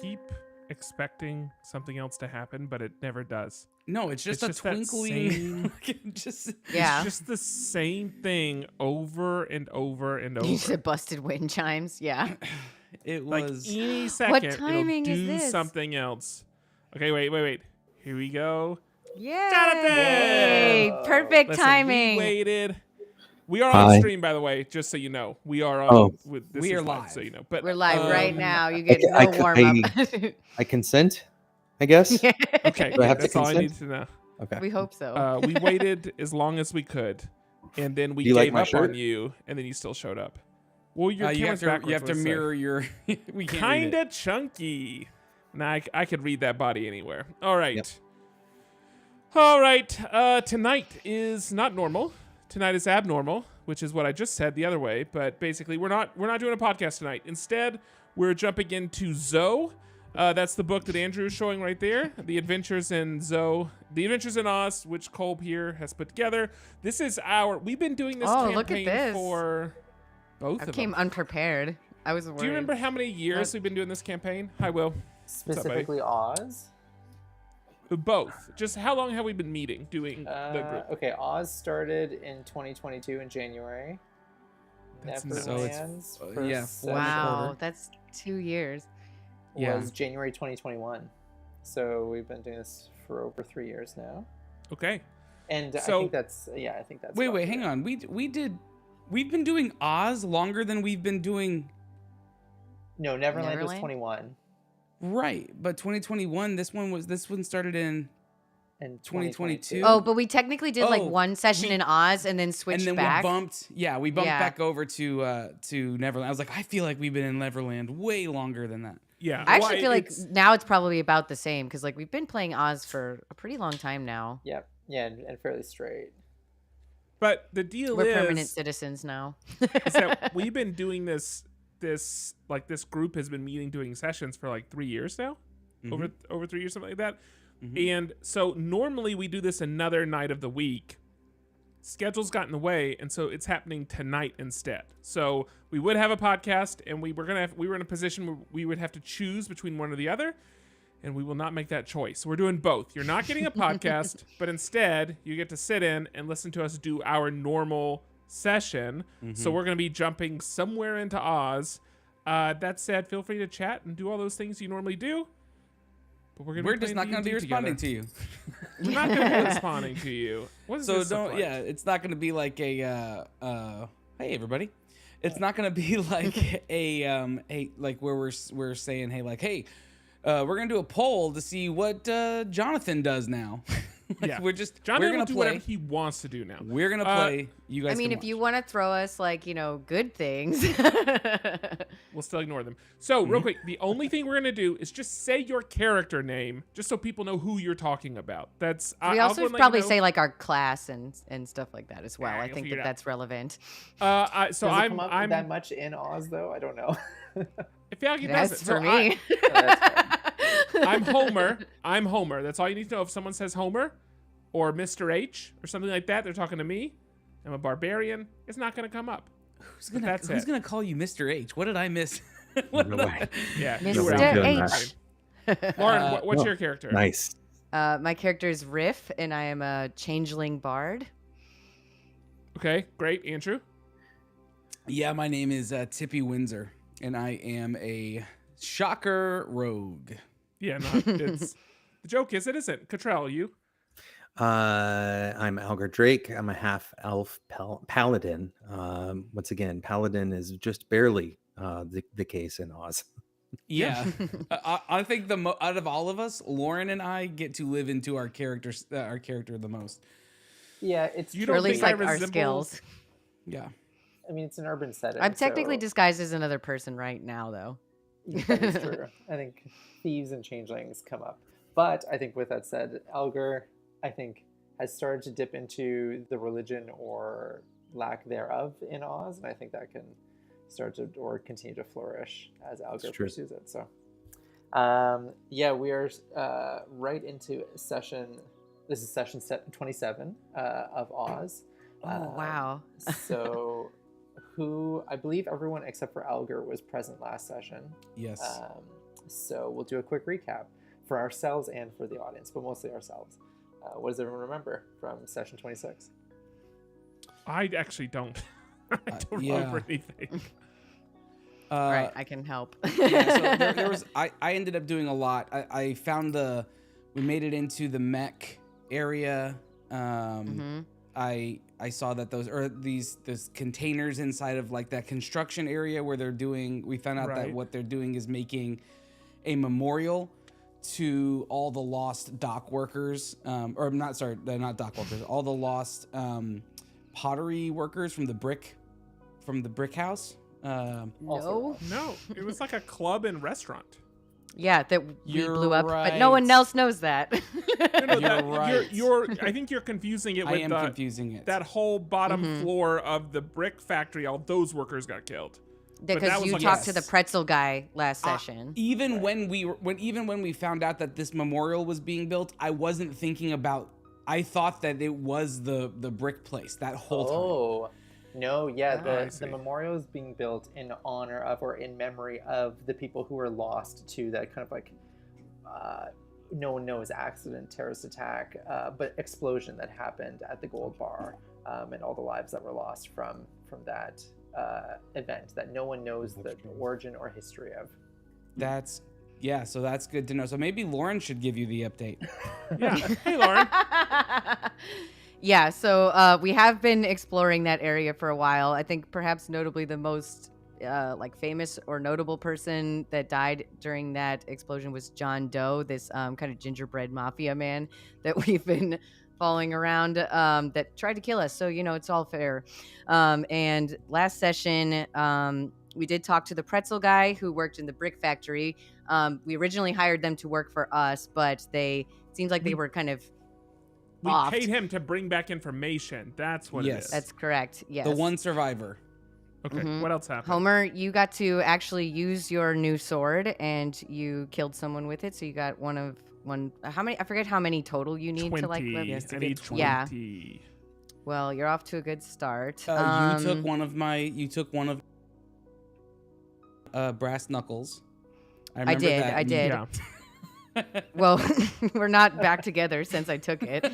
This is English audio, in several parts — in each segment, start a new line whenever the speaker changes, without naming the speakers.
keep expecting something else to happen, but it never does.
No, it's just
It's
a
just that
twinkling.
It's just the same thing over and over and over.
You said busted wind chimes. Yeah.
It
Like
was.
any second,
timing
it'll
is
do
this?
something else. Okay, wait. Here we go.
Yay!
Jonathan!
Perfect
Listen,
timing.
we waited. We are on stream, by the way, just so you know. We are on.
We are
is
live.
So you know. But
We're live right now. You get no warm up.
I consent, I guess.
Yeah.
Okay,
Do I have to
that's all I
consent?
need to know.
Okay.
We hope so.
We waited as long as we could, and then we
Do you like
gave
my
up
shirt?
on you, and then you still showed up. Well, your
you have
camera's
to
backwards.
you have to
let's say.
mirror your. We can't read it.
Kinda chunky. Nah, I could read that body anywhere. All right.
Yep.
All right. Tonight is not normal. Tonight is abnormal, which is what I just said the other way. But basically, we're not doing a podcast tonight. Instead, we're jumping into Zoe. That's the book that Andrew is showing right there. The Adventures in Zoe. The Adventures in Oz, which Kolb here has put together. This is we've been doing this campaign
look at this.
for both
I
of
came
them.
unprepared. I was worried.
Do you remember how many years we've been doing this campaign? Hi, Will.
Specifically Oz?
Both. Just how long have we been meeting, doing the group?
Okay, Oz started in 2022 in January.
That's
Neverland's
So it's-
first
yeah,
session
Wow, that's 2 years.
was January 2021. So we've been doing this for over 3 years now.
Okay.
And
So-
I think that's
Wait,
roughly
hang
it.
on. We've been doing Oz longer than we've been doing.
No, Neverland was
Neverland?
21
Right, but 2021. This one started in.
and
2022.
Oh, but we technically did like
Oh,
one session in Oz and then switched
And then
back.
we bumped
Yeah.
back over to Neverland. I was like, I feel like we've been in Neverland way longer than that.
Yeah.
I actually feel like
it's-
now it's probably about the same because like we've been playing Oz for a pretty long time now.
Yep. Yeah, and fairly straight.
But the deal
We're
is,
permanent citizens now.
is that we've been doing this group has been meeting doing sessions for like 3 years now. Over 3 years, something like that. And so normally we do this another night of the week. Schedule's got in the way, and so it's happening tonight instead. So we would have a podcast, and we were in a position where we would have to choose between one or the other, and we will not make that choice. So we're doing both. You're not getting a podcast, but instead you get to sit in and listen to us do our normal session. So we're going to be jumping somewhere into Oz. That said, feel free to chat and do all those things you normally do. But
We're just not going to be responding to you.
We're not going to be responding to you. What does
So
this look like?
it's not going to be like a hey everybody. It's not going to be like a like where we're saying hey like hey we're going to do a poll to see what Jonathan does now.
Yeah.
We're
Jonathan
going
will
to
do
play.
whatever he wants to do now.
We're going to play. You guys
I mean,
can
if you
watch.
want to throw us like, good things.
We'll still ignore them. So, real quick, the only thing we're going to do is just say your character name, just so people know who you're talking about. That's
we
I'll
also
go and let
probably
you know.
say like our class and stuff like that as well.
Yeah,
I
you'll
think
figure it out.
that's relevant.
So
Does it come up
I'm
that much in Oz though? I don't know.
if Yagi
That's
doesn't.
for
So
me.
I'm Homer. I'm Homer. That's all you need to know. If someone says Homer or Mr. H or something like that, they're talking to me. I'm a barbarian. It's not going to come up.
Who's
that's
gonna
it.
call you Mr. H? What did I miss?
Yeah.
Mr.
you were out there.
H.
Lauren, what's your character?
Nice.
My character is Riff, and I am a changeling bard.
Okay, great. Andrew?
Yeah, my name is Tippy Windsor, and I am a shocker rogue.
Yeah, no, it's the joke is it isn't. Cottrell, you?
I'm Algar Drake. I'm a half elf paladin. Once again, paladin is just barely the case in Oz.
Yeah, I think out of all of us, Lauren and I get to live into our character the most.
Yeah, it's
You
Or
don't
at least
think I
like our
resemble-
skills.
Yeah,
I mean, it's an urban setting.
I'm technically
so
disguised as another person right now, though.
that is true. I think thieves and changelings come up. But I think with that said, Algar, I think, has started to dip into the religion or lack thereof in Oz, and I think that can start to or continue to flourish as Algar
true.
pursues it. So, we are right into session. This is session 27 of Oz.
Oh, wow.
So, who I believe everyone except for Algar was present last session.
yes.
So we'll do a quick recap for ourselves and for the audience, but mostly ourselves. What does everyone remember from session 26?
I actually don't. I don't
yeah.
remember anything.
All right, I can help.
Yeah, so there was I ended up doing a lot. I found we made it into the mech area. I saw that these containers inside of like that construction area where we found out that what they're doing is making a memorial to all the lost dock workers, or not, sorry, they're not dock workers, all the lost pottery workers from the brick house.
No.
No, it was like a club and restaurant.
Yeah, that we
You're
blew up,
right.
but no one else knows that.
No,
You're right.
I think you're confusing it
I
with
am confusing it.
that whole bottom floor of the brick factory. All those workers got killed. But that
Because
was
you
like
talked to the
Yes.
pretzel guy last session.
Even when we found out that this memorial was being built, I wasn't thinking about. I thought that it was the brick place that whole time.
Oh, no, yeah,
I
the
see.
memorial is being built in honor of or in memory of the people who were lost to that kind of like, no one knows, accident, terrorist attack, but explosion that happened at the Gold Bar, and all the lives that were lost from that event that no one knows the origin or history of.
So that's good to know. So maybe Lauren should give you the update.
Yeah. Hey, Lauren.
Yeah, so we have been exploring that area for a while. I think perhaps notably the most like famous or notable person that died during that explosion was John Doe, this kind of gingerbread mafia man that we've been following around that tried to kill us. So, it's all fair. And last session, we did talk to the pretzel guy who worked in the brick factory. We originally hired them to work for us, but seems like they were kind of
We
offed.
paid him to bring back information. That's what it
Yes.
is.
That's correct. Yes.
The one survivor.
Okay. What else happened?
Homer, you got to actually use your new sword and you killed someone with it. So you got one. How many? I forget how many total you need
20.
to like live.
I need 20.
Yeah. Well, you're off to a good start.
You took one of brass knuckles. I remember
did,
that.
I did.
Yeah.
Well, we're not back together since I took it.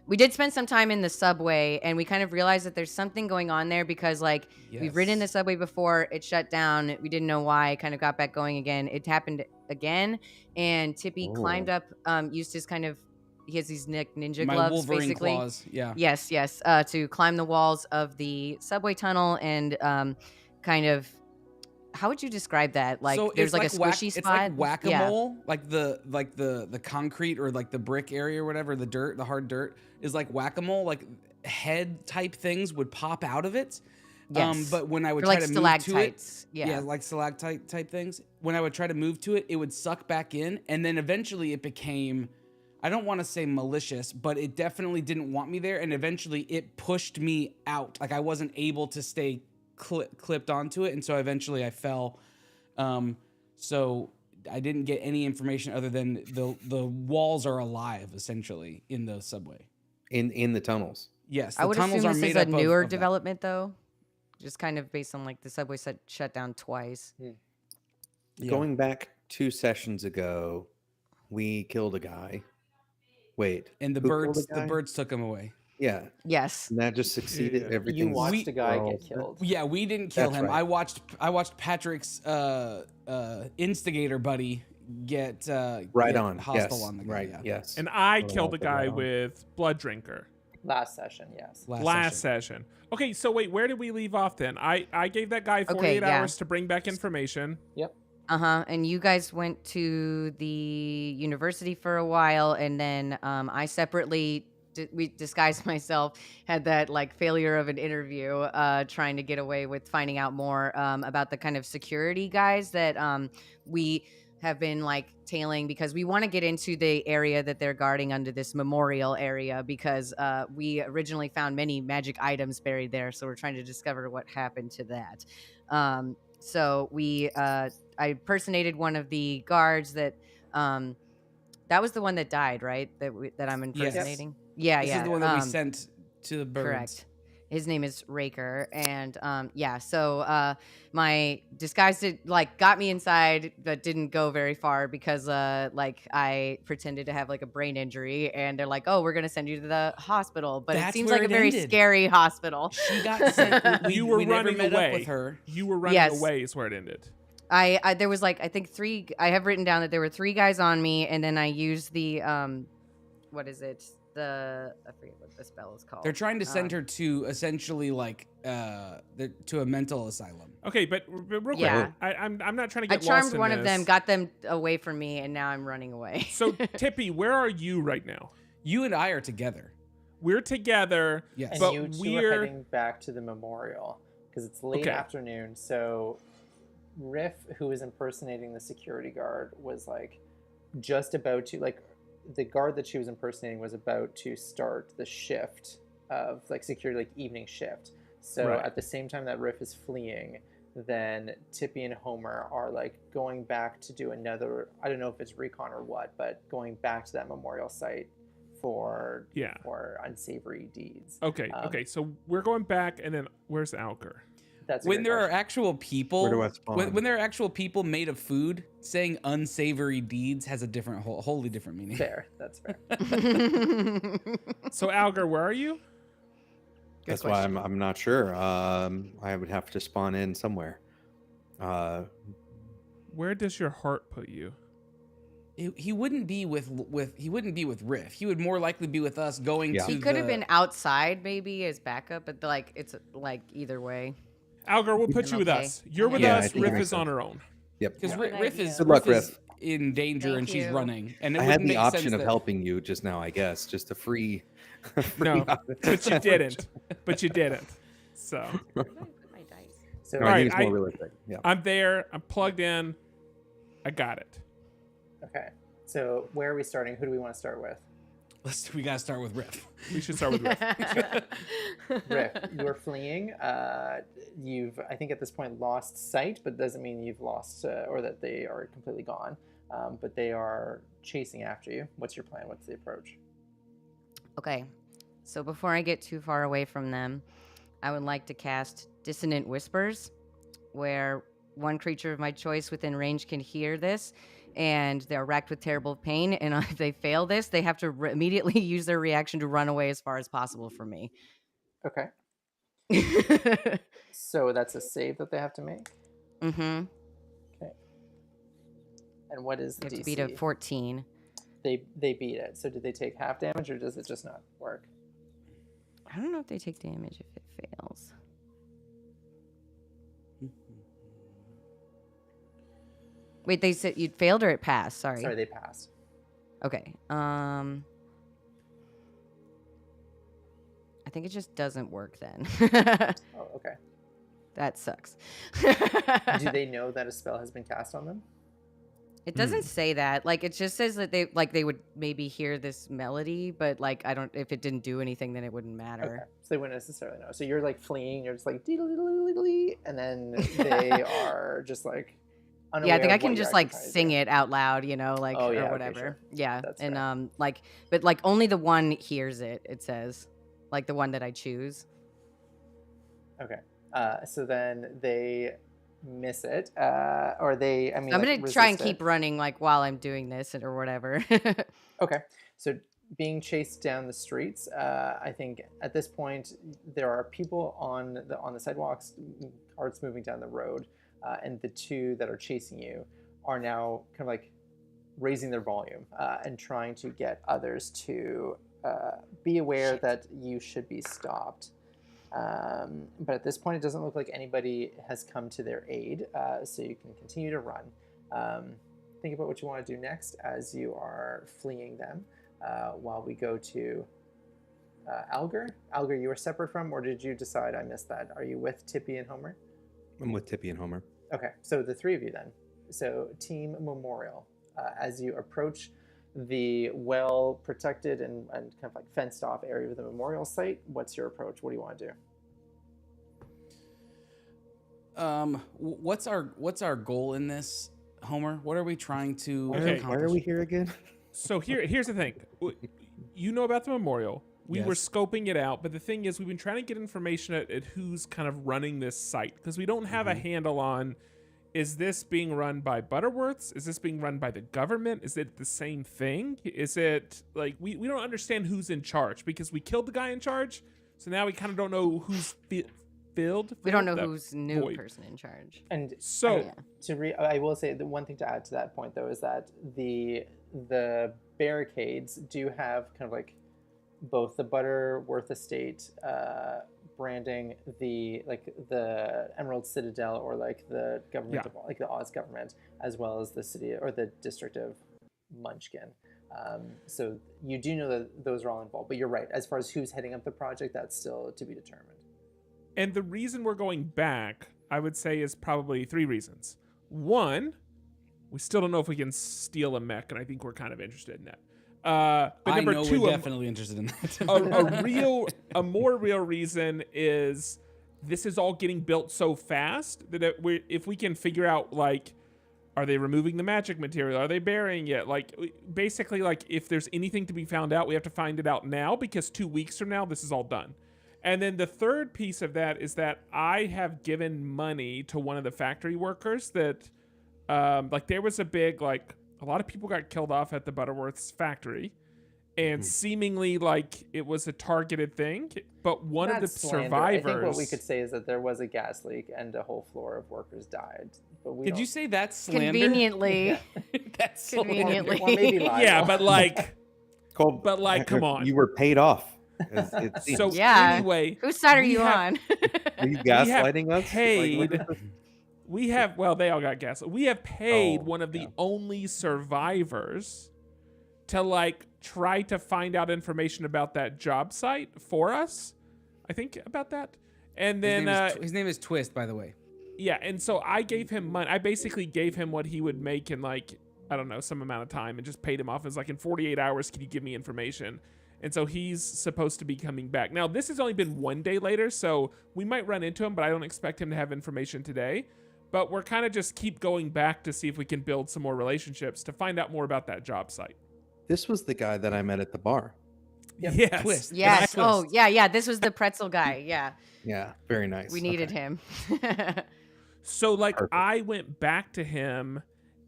We did spend some time in the subway, and we kind of realized that there's something going on there because, like, we've ridden the subway before. It shut down. We didn't know why. It kind of got back going again. It happened again, and Tippy climbed up, used his kind of, he has these ninja
My
gloves,
Wolverine
basically.
claws. Yeah.
Yes, to climb the walls of the subway tunnel and kind of, how would you describe that? Like,
So
there's like a squishy
It's
spot.
like whack-a-mole, like the concrete or like the brick area or whatever, the hard dirt is like whack-a-mole, like head type things would pop out of it.
Yes.
But when I would
They're
try
like
to move to it,
stalactites. Yeah.
like stalactite type things. When I would try to move to it, it would suck back in, and then eventually it became, I don't want to say malicious, but it definitely didn't want me there, and eventually it pushed me out. Like I wasn't able to stay clipped onto it, and so eventually I fell. So I didn't get any information other than the walls are alive essentially in the subway.
In the tunnels.
Yes,
I would assume
tunnels are
this is
made
a
up
newer
of that.
development, though, just kind of based on like the subway shut down twice.
Yeah.
Going back 2 sessions ago, we killed a guy. Wait.
And the
who killed
birds
guy?
took him away.
Yeah.
Yes.
And that just succeeded.
Yeah.
Everything.
You watched a guy get killed.
Yeah, we didn't kill
That's
him.
right.
I watched Patrick's instigator buddy get
Right
get
on.
hostile
Yes.
on the guy.
Right.
Yeah.
Yes.
And I
Well,
killed a guy
right on.
with Blood Drinker
Last session, yes.
last session. Okay, so wait, where did we leave off then? I gave that guy 48
yeah.
hours to bring back information.
Yep.
And you guys went to the university for a while, and then I separately we disguised myself, had that like failure of an interview, trying to get away with finding out more about the kind of security guys that we have been like tailing, because we want to get into the area that they're guarding under this memorial area, because we originally found many magic items buried there, so we're trying to discover what happened to that. So we I impersonated one of the guards that that was the one that died, right? That I'm impersonating. Yeah,
This
yeah.
is the one that we sent to the birds.
Correct. His name is Raker, and so my disguise got me inside, but didn't go very far because I pretended to have like a brain injury, and they're like, "Oh, we're gonna send you to the hospital," but it
That's
seems
where
like a
it
very
ended.
scary hospital.
She got sick.
You were
we never
running
met
away.
up with her.
You were running
Yes.
away is where it ended.
I there was like I think three. I have written down that there were 3 guys on me, and then I used the what is it? I forget what the spell is called.
They're trying to send her to essentially to a mental asylum.
Okay, but real quick,
Yeah.
I'm not trying to
I
get lost
charmed
in
one of them,
this.
got them away from me, and now I'm running away.
So Tippy, where are you right now?
You and I are together.
We're together.
Yes.
And
But
you two
we're-
are heading back to the memorial because it's late
Okay.
afternoon. So Riff, who is impersonating the security guard, was like just about to the guard that she was impersonating was about to start the shift of like security, like evening shift. So
Right.
at the same time that Riff is fleeing, then Tippy and Homer are like going back to do another, I don't know if it's recon or what, but going back to that memorial site for unsavory deeds.
Okay, okay. So we're going back, and then where's Alger?
That's a
When
great
there are
question.
actual people,
Where do I spawn?
when there are actual people made of food, saying unsavory deeds has a different, wholly different meaning.
Fair, that's fair.
So Alger, where are you?
That's why I'm not sure. I would have to spawn in somewhere.
Where does your heart put you?
He wouldn't be with Riff. He would more likely be with us going
Yeah.
to
He could have been outside maybe as backup, but it's like either way.
Alger, we'll put
I'm
you with
okay.
us. You're with
Yeah, I
us.
think that
Riff
makes
is on
sense.
her own.
Yep.
because
Yeah.
Riff is
Good luck,
Riff is
Riff.
in danger
Thank
and she's
you.
running. And it
I had
wouldn't
the
make
option
sense
of
that-
helping you just now, I guess, just a free.
No, but you didn't. But you didn't. So
Where did I put my dice?
So
No,
All
I
right,
think it's more
I-
realistic. Yeah.
I'm there. I'm plugged in. I got it.
okay. So where are we starting? Who do we want to start with?
We gotta start with Riff.
We should start with Riff.
Riff, you're fleeing. You've, I think, at this point lost sight, but doesn't mean you've lost or that they are completely gone. But they are chasing after you. What's your plan? What's the approach?
Okay, so before I get too far away from them, I would like to cast Dissonant Whispers, where one creature of my choice within range can hear this, and they're racked with terrible pain, and if they fail this, they have to immediately use their reaction to run away as far as possible from me.
Okay. So that's a save that they have to make.
Mm-hmm.
Okay. And what is the
You have
DC?
to beat a 14.
They beat it. So did they take half damage, or does it just not work?
I don't know if they take damage if it fails. Wait, they said you failed or it passed? Sorry.
Sorry, they passed.
Okay. I think it just doesn't work then.
Oh, okay.
That sucks.
Do they know that a spell has been cast on them?
It doesn't say that. Like it just says that they would maybe hear this melody, but like I don't. If it didn't do anything, then it wouldn't
Okay.
matter.
So they wouldn't necessarily know. So you're like fleeing. You're just like dee-dee-dee-dee-dee-dee, and then they are just like.
Yeah, I think I
unaware of
can
what
just
you're
like
actually trying to
sing
do.
it out loud, you know, like
Oh, yeah,
or
okay,
whatever.
sure.
Yeah,
That's
and
fair.
but like only the one hears it. It says, like the one that I choose.
Okay. So then they miss it, or they. I mean,
I'm
like,
gonna try and
resist
keep
it.
running like while I'm doing this or whatever.
Okay. So being chased down the streets, I think at this point there are people on the sidewalks, carts moving down the road, and the two that are chasing you are now kind of like raising their volume and trying to get others to be aware
Shit.
that you should be stopped. But at this point, it doesn't look like anybody has come to their aid, so you can continue to run. Think about what you want to do next as you are fleeing them while we go to Alger. Alger, you were separate from, or did you decide? I missed that. Are you with Tippy and Homer?
I'm with Tippy and Homer.
Okay, so the three of you then. So Team Memorial, as you approach the well-protected and kind of like fenced-off area of the memorial site, what's your approach? What do you want to do?
What's our goal in this, Homer? What are we trying to
Okay.
accomplish?
Why are we here again?
So here's the thing. You know about the memorial. We were scoping it out, but the thing is, we've been trying to get information at who's kind of running this site because we don't have a handle on, is this being run by Butterworths? Is this being run by the government? Is it the same thing? Is it like we don't understand who's in charge because we killed the guy in charge, so now we kind of don't know who's filled.
We don't know who's new person in charge.
And
so
I will say the one thing to add to that point though is that the barricades do have kind of like both the Butterworth estate branding, the Emerald Citadel or like the government of, like the Oz government, as well as the city or the district of Munchkin. So you do know that those are all involved, but you're right. As far as who's heading up the project, that's still to be determined.
And the reason we're going back, I would say, is probably 3 reasons. 1, we still don't know if we can steal a mech, and I think we're kind of interested in that. But number 2,
we're definitely interested in that.
a more real reason is this is all getting built so fast that if we can figure out, like, are they removing the magic material? Are they burying it? Like, basically, like, if there's anything to be found out, we have to find it out now because 2 weeks from now, this is all done. And then the third piece of that is that I have given money to one of the factory workers that, like, there was a big, like, a lot of people got killed off at the Butterworth's factory, and seemingly, like, it was a targeted thing. But one of the survivors...
I think what we could say is that there was a gas leak and a whole floor of workers died. But
Did you say that's slander?
Conveniently.
That's
conveniently.
Or maybe libel.
Yeah, but like...
Cole,
but like, come on.
You were paid off.
So anyway...
Whose side are you on?
Are you gaslighting us?
Paid... We have, well, they all got gaslit. We have paid one of the only survivors to, like, try to find out information about that job site for us. I think about that. And then...
his name is Twist, by the way.
Yeah, and so I gave him money. I basically gave him what he would make in, like, I don't know, some amount of time and just paid him off. It was like, in 48 hours, can you give me information? And so he's supposed to be coming back. Now, this has only been 1 day later, so we might run into him, but I don't expect him to have information today. But we're kind of just keep going back to see if we can build some more relationships to find out more about that job site.
This was the guy that I met at the bar.
Yep. Yes.
Twist.
Yes.
Twist.
Oh, yeah. This was the pretzel guy. Yeah.
Yeah. Very nice.
We needed him.
So, like,
Perfect.
I went back to him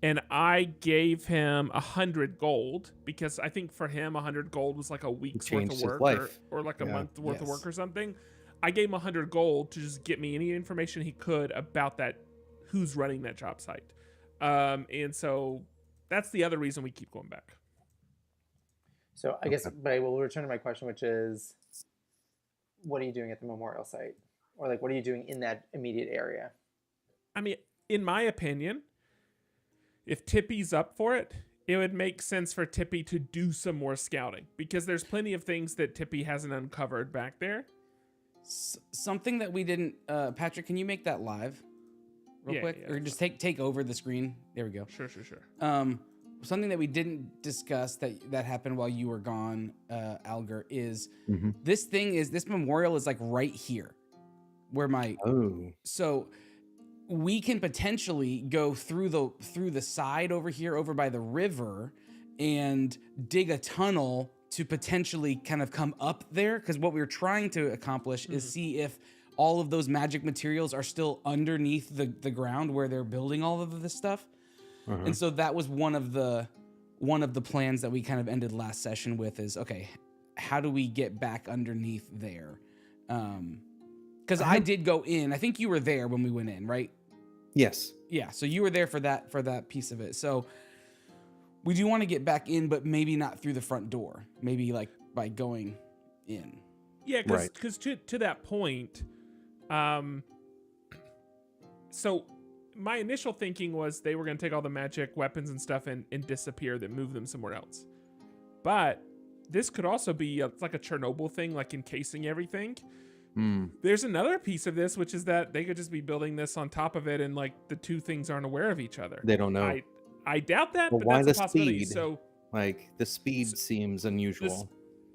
and I gave him 100 gold because I think for him 100 gold was like a week's worth of work or like a month worth of work or something. I gave him 100 gold to just get me any information he could about that, who's running that job site. And so that's the other reason we keep going back.
So I guess, but I will return to my question, which is, what are you doing at the memorial site? Or like, what are you doing in that immediate area?
I mean, in my opinion, if Tippy's up for it, it would make sense for Tippy to do some more scouting because there's plenty of things that Tippy hasn't uncovered back there.
Something that we didn't, Patrick, can you make that live real quick?
Yeah,
or just take over the screen? There we go.
Sure.
Something that we didn't discuss that happened while you were gone, Alger, is this memorial is like right here where so we can potentially go through the side over here, over by the river, and dig a tunnel to potentially kind of come up there. Because what we were trying to accomplish is see if all of those magic materials are still underneath the ground where they're building all of this stuff. And so that was one of the plans that we kind of ended last session with is, okay, how do we get back underneath there? Because I did go in. I think you were there when we went in, right?
Yes.
Yeah. So you were there for that piece of it. So we do want to get back in, but maybe not through the front door. Maybe like by going in.
Yeah, because to that point, so my initial thinking was they were going to take all the magic weapons and stuff and disappear, then move them somewhere else. But this could also be like a Chernobyl thing, like encasing everything. There's another piece of this, which is that they could just be building this on top of it, and like the two things aren't aware of each other.
They don't know.
I doubt that,
Well,
but
why
that's a
the
possibility.
speed?
So
Like the speed seems unusual.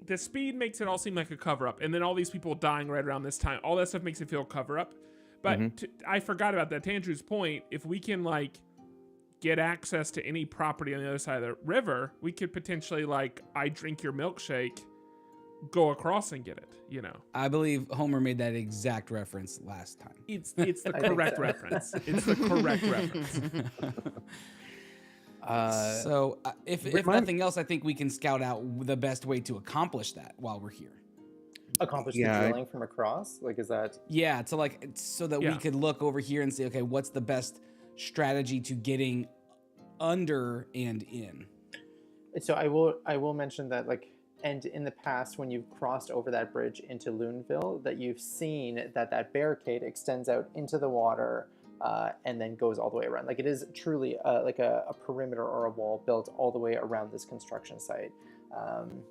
the speed makes it all seem like a cover up, and then all these people dying right around this time, all that stuff makes it feel cover up. But I forgot about that. To Andrew's point, if we can like get access to any property on the other side of the river, we could potentially like, I drink your milkshake, go across and get it. You know,
I believe Homer made that exact reference last time.
it's the
I think
correct
so.
reference. It's the correct reference.
So if
remind-
nothing else, I think we can scout out the best way to accomplish that while we're here.
Accomplish
Yeah,
the
I-
drilling from across? Like, is that...
Yeah, to like so that we
Yeah.
could look over here and say, okay, what's the best strategy to getting under and in?
So I will mention that, like, and in the past when you've crossed over that bridge into Loonville, that you've seen that barricade extends out into the water and then goes all the way around. Like, it is truly like a perimeter or a wall built all the way around this construction site.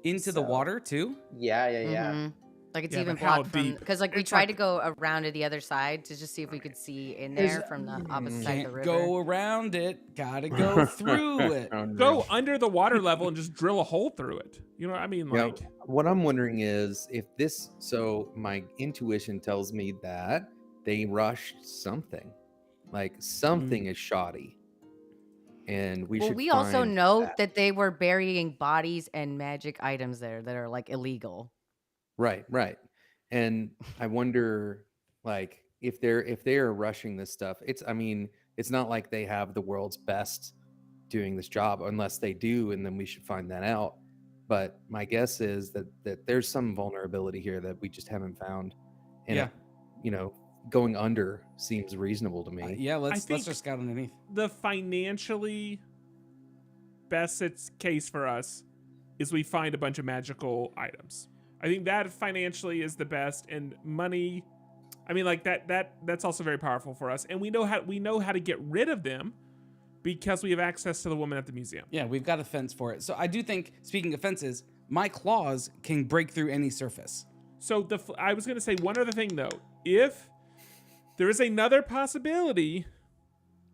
Into the
so-
water too?
Yeah.
Mhm. Like it's
Yeah,
even
but how
blocked from
deep?
because like we
It's
tried
like-
to go around to the other side to just see if we could see in
There's-
there from the opposite side of the
Can't
river.
go around it. Gotta go through it.
Go under the water level and just drill a hole through it. You know what I mean?
Yeah,
Like,
what I'm wondering is if this. So my intuition tells me that they rushed something, like something is shoddy, and we
Well,
should.
we also
find
know that they were burying bodies and magic items there that are like illegal.
Right. And I wonder, like, if they're rushing this stuff. I mean, it's not like they have the world's best doing this job, unless they do, and then we should find that out. But my guess is that there's some vulnerability here that we just haven't found. And
Yeah.
going under seems reasonable to me.
Yeah, let's
think-
just scout underneath.
the financially best case for us is we find a bunch of magical items. I think that financially is the best, and money. I mean, like that's also very powerful for us, and we know how to get rid of them because we have access to the woman at the museum.
Yeah, we've got a fence for it. So I do think, speaking of fences, my claws can break through any surface.
So I was going to say one other thing though. If there is another possibility,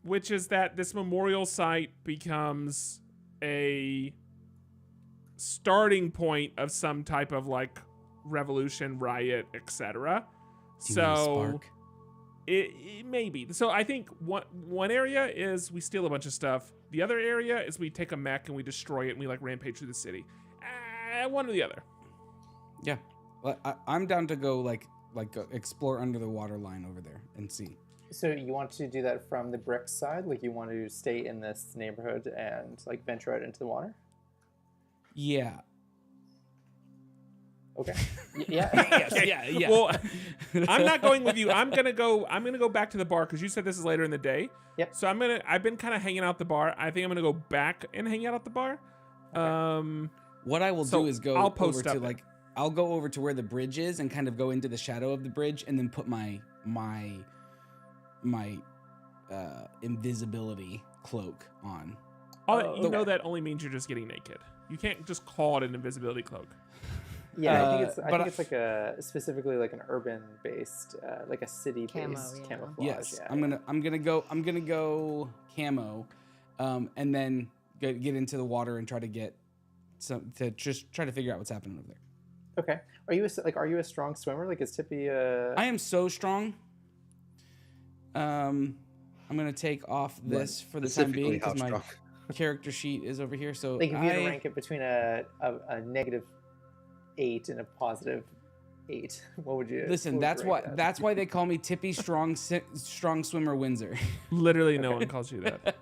which is that this memorial site becomes a starting point of some type of like revolution, riot, etc.
Do you need a
So
spark?
it may be. So I think one area is we steal a bunch of stuff. The other area is we take a mech and we destroy it and we like rampage through the city. One or the other.
Yeah, well, I'm down to go go explore under the water line over there and see.
So you want to do that from the brick side? Like, you want to stay in this neighborhood and like venture out into the water?
Yeah.
Okay. Yeah.
Yes, yeah.
Well, I'm not going with you. I'm gonna go back to the bar because you said this is later in the day.
Yep.
So I've been kind of hanging out the bar. I think I'm gonna go back and hang out at the bar.
What I will
So
do is go
I'll post
over to
up it.
I'll go over to where the bridge is and kind of go into the shadow of the bridge and then put my invisibility cloak on.
You know that only means you're just getting naked. You can't just call it an invisibility cloak.
Yeah, I think
but
it's like a specifically like an urban based, like a city
Camo,
based
yeah.
camouflage.
Yes,
Yeah,
I'm gonna go camo, and then get into the water and try to get try to figure out what's happening over there.
Okay. Are you a strong swimmer? Like, is Tippy?
I am so strong. I'm gonna take off this for the time being
Specifically, how
because my
strong?
character sheet is over here. So
Like, if you had to rank it between a -8 and a +8, what would you?
listen.
what
That's
would you rate
why
that?
that's why they call me Tippy Strong Swimmer Windsor.
Literally, no one calls you that.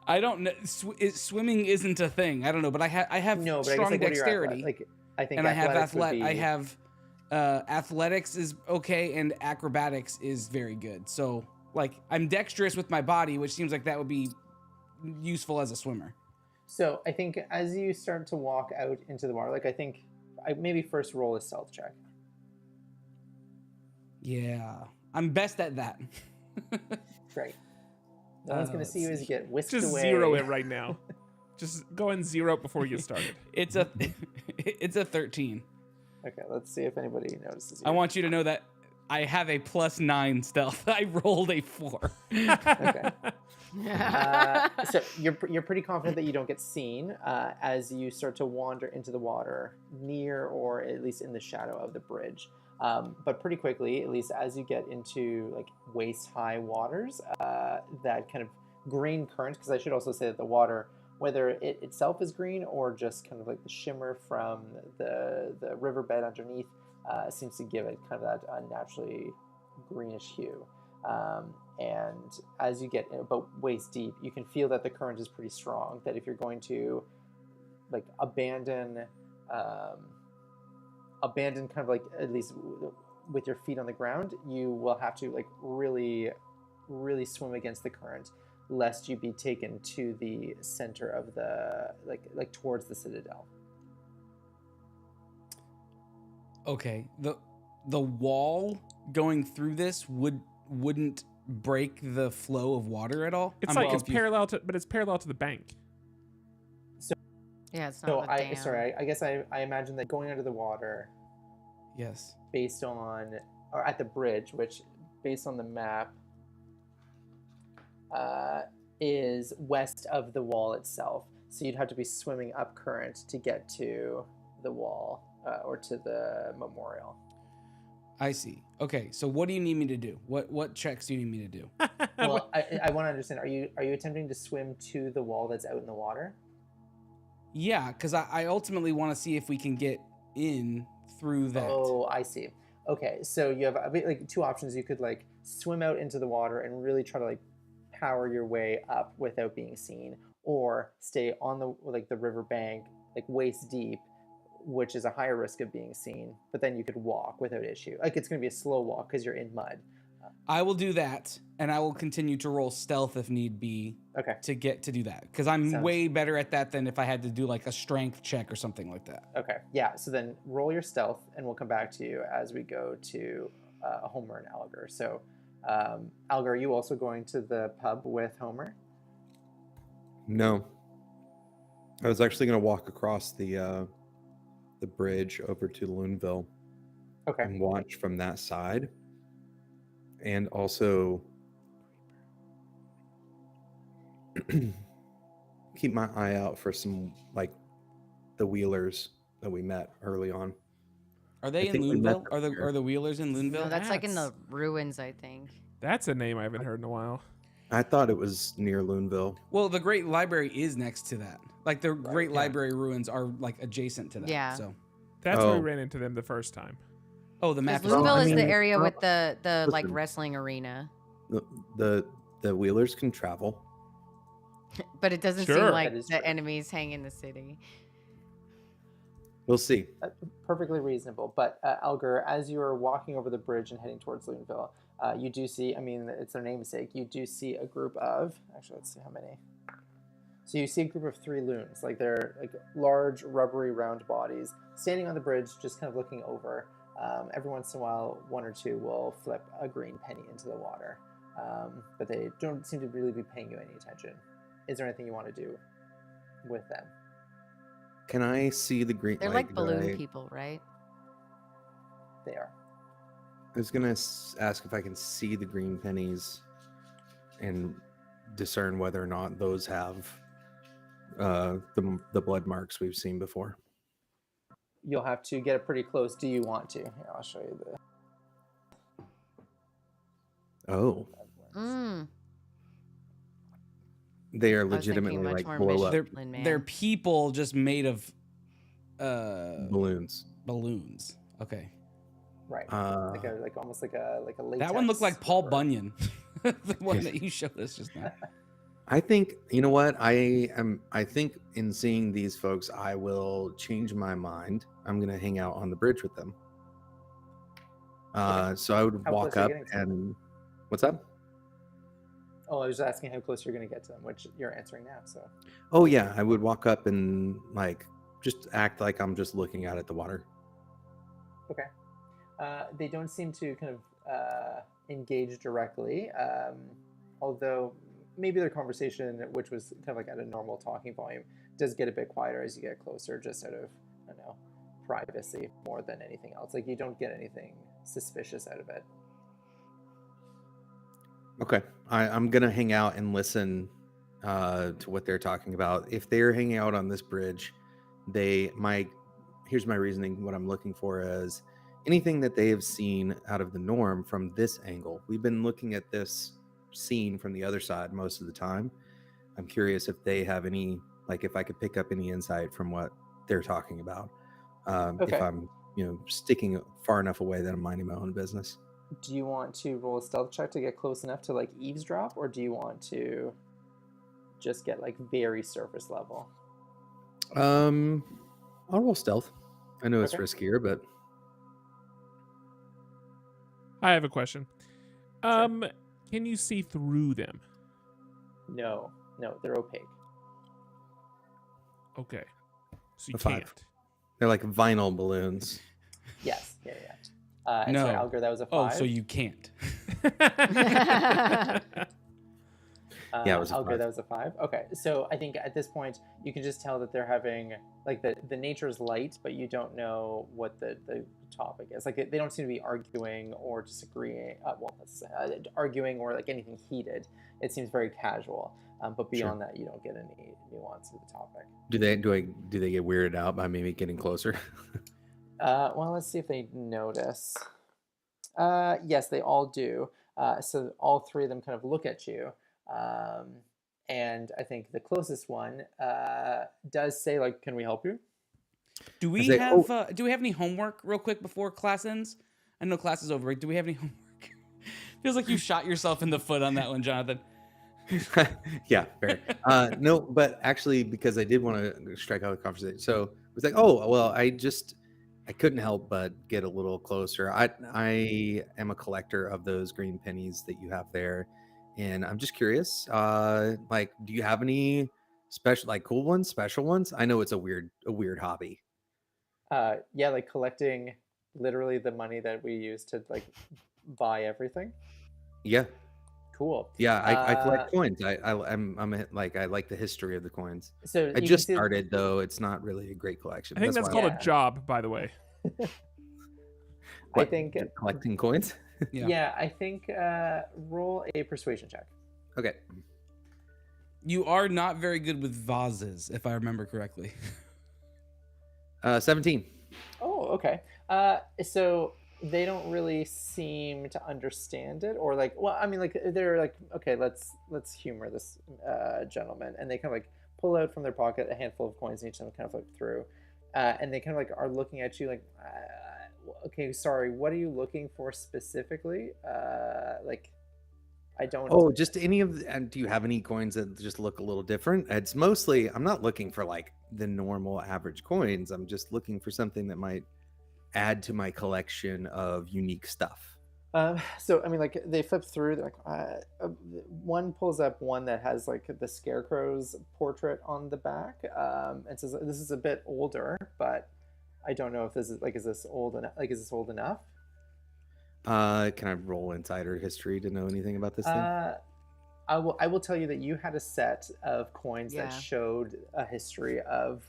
I don't know. Swimming isn't a thing. I don't know, but I have
No, but I guess,
strong
like, what are your
dexterity.
like, I think
And I have
athletics would be-
I have athletics is okay, and acrobatics is very good. So like I'm dexterous with my body, which seems like that would be useful as a swimmer.
So I think as you start to walk out into the water, like, I think I maybe first roll a stealth check.
Yeah, I'm best at that.
Great. No one's gonna
let's
see you as you get whisked
Just
away.
zero it right now. Just go and zero it before we get started.
It's a 13.
Okay, let's see if anybody notices you.
I want you to know that I have a +9 stealth. I rolled a 4.
Okay. So you're pretty confident that you don't get seen as you start to wander into the water near, or at least in the shadow of the bridge. But pretty quickly, at least as you get into like waist high waters, that kind of green current, because I should also say that the water whether it itself is green or just kind of like the shimmer from the riverbed underneath seems to give it kind of that unnaturally greenish hue. And as you get about waist deep, you can feel that the current is pretty strong. That if you're going to like abandon kind of like at least with your feet on the ground, you will have to like really swim against the current, lest you be taken to the center of the like towards the citadel.
Okay, the wall going through this wouldn't break the flow of water at all.
It's
I'm
it's parallel to, but it's parallel to the bank.
Yeah, it's not
So
a dam.
I guess I imagine that going under the water,
Yes.
based on or at the bridge, which based on the map is west of the wall itself. So you'd have to be swimming up current to get to the wall or to the memorial.
I see. Okay, so what do you need me to do? What checks do you need me to do?
Well, I want to understand. Are you attempting to swim to the wall that's out in the water?
Yeah, because I ultimately want to see if we can get in through that.
Oh, I see. Okay, so you have like two options. You could like swim out into the water and really try to like power your way up without being seen, or stay on the river bank, like waist deep, which is a higher risk of being seen. But then you could walk without issue. Like it's going to be a slow walk because you're in mud.
I will do that, and I will continue to roll stealth if need be.
Okay.
To get to do that, because I'm
Sounds-
way better at that than if I had to do like a strength check or something like that.
Okay. Yeah. So then roll your stealth, and we'll come back to you as we go to Homer and Algar. So, Algar, are you also going to the pub with Homer?
No. I was actually going to walk across the bridge over to Loonville
Okay.
and watch from that side. And also keep my eye out for some, like, the Wheelers that we met early on.
Are they
I
in
think we met
Loonville?
them here.
Are the Wheelers in Loonville?
No, that's like in the
That's-
ruins, I think.
That's a name I haven't heard in a while.
I thought it was near Loonville.
Well, the Great Library is next to that. Like the Great
yeah.
Library ruins are like adjacent to that.
Yeah.
So,
That's where we
Oh.
ran into them the first time.
oh, the map
Because
is
Loonville
I
is the
mean,
area
well,
with the like
listen.
wrestling arena,
The Wheelers can travel.
but it doesn't
Sure.
seem like
That is
the
true.
enemies hang in the city.
We'll see.
Perfectly reasonable. But Algar, as you are walking over the bridge and heading towards Loonville, you do see, I mean, it's their namesake, you do see a group of, actually, let's see how many. So you see a group of 3 loons, like they're like large, rubbery, round bodies, standing on the bridge, just kind of looking over. Every once in a while, 1 or 2 will flip a green penny into the water, but they don't seem to really be paying you any attention. Is there anything you want to do with them?
Can I see the green?
They're like
do
balloon
I-
people, right?
They are.
I was gonna ask if I can see the green pennies and discern whether or not those have the blood marks we've seen before.
You'll have to get it pretty close. Do you want to? Here, I'll show you the.
Oh,
Mm.
they are
I was thinking
legitimately
much
like
more
blow up
Michelin Man.
They're people just made of
balloons.
balloons. Okay.
Right.
Uh,
like almost like a latex.
That one looked like Paul
rubber.
Bunyan. The one that you showed us just now.
I think you know what I think in seeing these folks, I will change my mind. I'm gonna hang out on the bridge with them. So I would
How
walk
close are
up
you getting to them?
and what's up?
Oh, I was just asking how close you're going to get to them, which you're answering now. So
Oh yeah, I would walk up and like just act like I'm just looking out at the water.
okay. They don't seem to kind of engage directly, although maybe their conversation, which was kind of like at a normal talking volume, does get a bit quieter as you get closer, just out of, I don't know, privacy more than anything else. Like you don't get anything suspicious out of it.
Okay, I'm gonna hang out and listen to what they're talking about. If they're hanging out on this bridge, here's my reasoning. What I'm looking for is anything that they have seen out of the norm from this angle. We've been looking at this scene from the other side most of the time. I'm curious if they have any like if I could pick up any insight from what they're talking about.
Okay.
If I'm, sticking far enough away that I'm minding my own business.
Do you want to roll a stealth check to get close enough to like eavesdrop, or do you want to just get like very surface level?
I'll roll stealth. I know it's
Okay.
riskier, but
I have a question. Can you see through them?
No, they're opaque.
Okay. So you
A 5.
can't.
they're like vinyl balloons.
Yes, yeah. And
No.
so Alger, that was a 5.
Oh, so you can't.
Yeah, it was a
Alger,
5.
that was a 5. Okay, so I think at this point you can just tell that they're having like the nature is light, but you don't know what the topic is. Like they don't seem to be arguing or disagreeing. Arguing or like anything heated. It seems very casual. But beyond that, you don't get any nuance of the topic.
Do they get weirded out by maybe getting closer?
Well, let's see if they notice. Yes, they all do. So all 3 of them kind of look at you. And I think the closest one does say, like, "Can we help you?"
Do we have any homework real quick before class ends? I know class is over. Right? Do we have any homework? Feels like you shot yourself in the foot on that one, Jonathan.
Yeah, fair. No, but actually, because I did want to strike out the conversation, so it was like, oh, well, I couldn't help but get a little closer. I am a collector of those green pennies that you have there, and I'm just curious. Like, do you have any special, like, cool ones, special ones? I know it's a weird hobby.
Yeah, like collecting literally the money that we use to like buy everything.
Yeah.
Cool.
Yeah, I collect coins. I like the history of the coins.
So
I
you
just
can see-
started though. It's not really a great collection.
I think that's
why
called
Yeah.
a job, by the way.
I
What,
think
collecting coins.
yeah, I think roll a persuasion check.
Okay.
You are not very good with vases, if I remember correctly.
17.
Oh, okay. So they don't really seem to understand it, or like, well, I mean, like they're like, okay, let's humor this gentleman, and they kind of like pull out from their pocket a handful of coins, and each of them kind of flip through, and they kind of like are looking at you like, okay, sorry, what are you looking for specifically? Like, I don't.
Oh, just any of the, and do you have any coins that just look a little different? It's mostly, I'm not looking for like the normal average coins. I'm just looking for something that might add to my collection of unique stuff.
So I mean, like they flip through. They're like, one pulls up one that has like the Scarecrow's portrait on the back, and says, "This is a bit older, but I don't know if this is like, is this old enough? Like, is this old enough?"
Can I roll insider history to know anything about this thing?
I will tell you that you had a set of coins that
Yeah.
showed a history of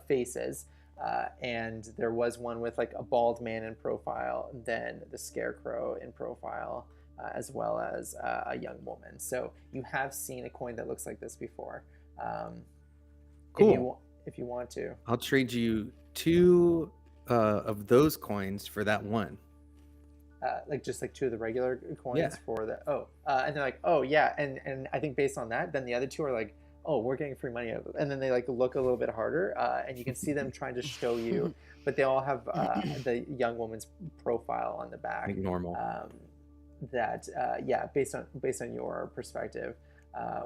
faces. And there was one with like a bald man in profile, then the Scarecrow in profile, as well as a young woman. So you have seen a coin that looks like this before.
Cool.
If you want to.
I'll trade you 2 of those coins for that one.
Like just like 2 of the regular coins
Yeah.
for the and they're like, oh yeah, and I think based on that, then the other 2 are like, oh, we're getting free money out of it. And then they like look a little bit harder, and you can see them trying to show you, but they all have the young woman's profile on the back.
Like normal.
Yeah, based on your perspective,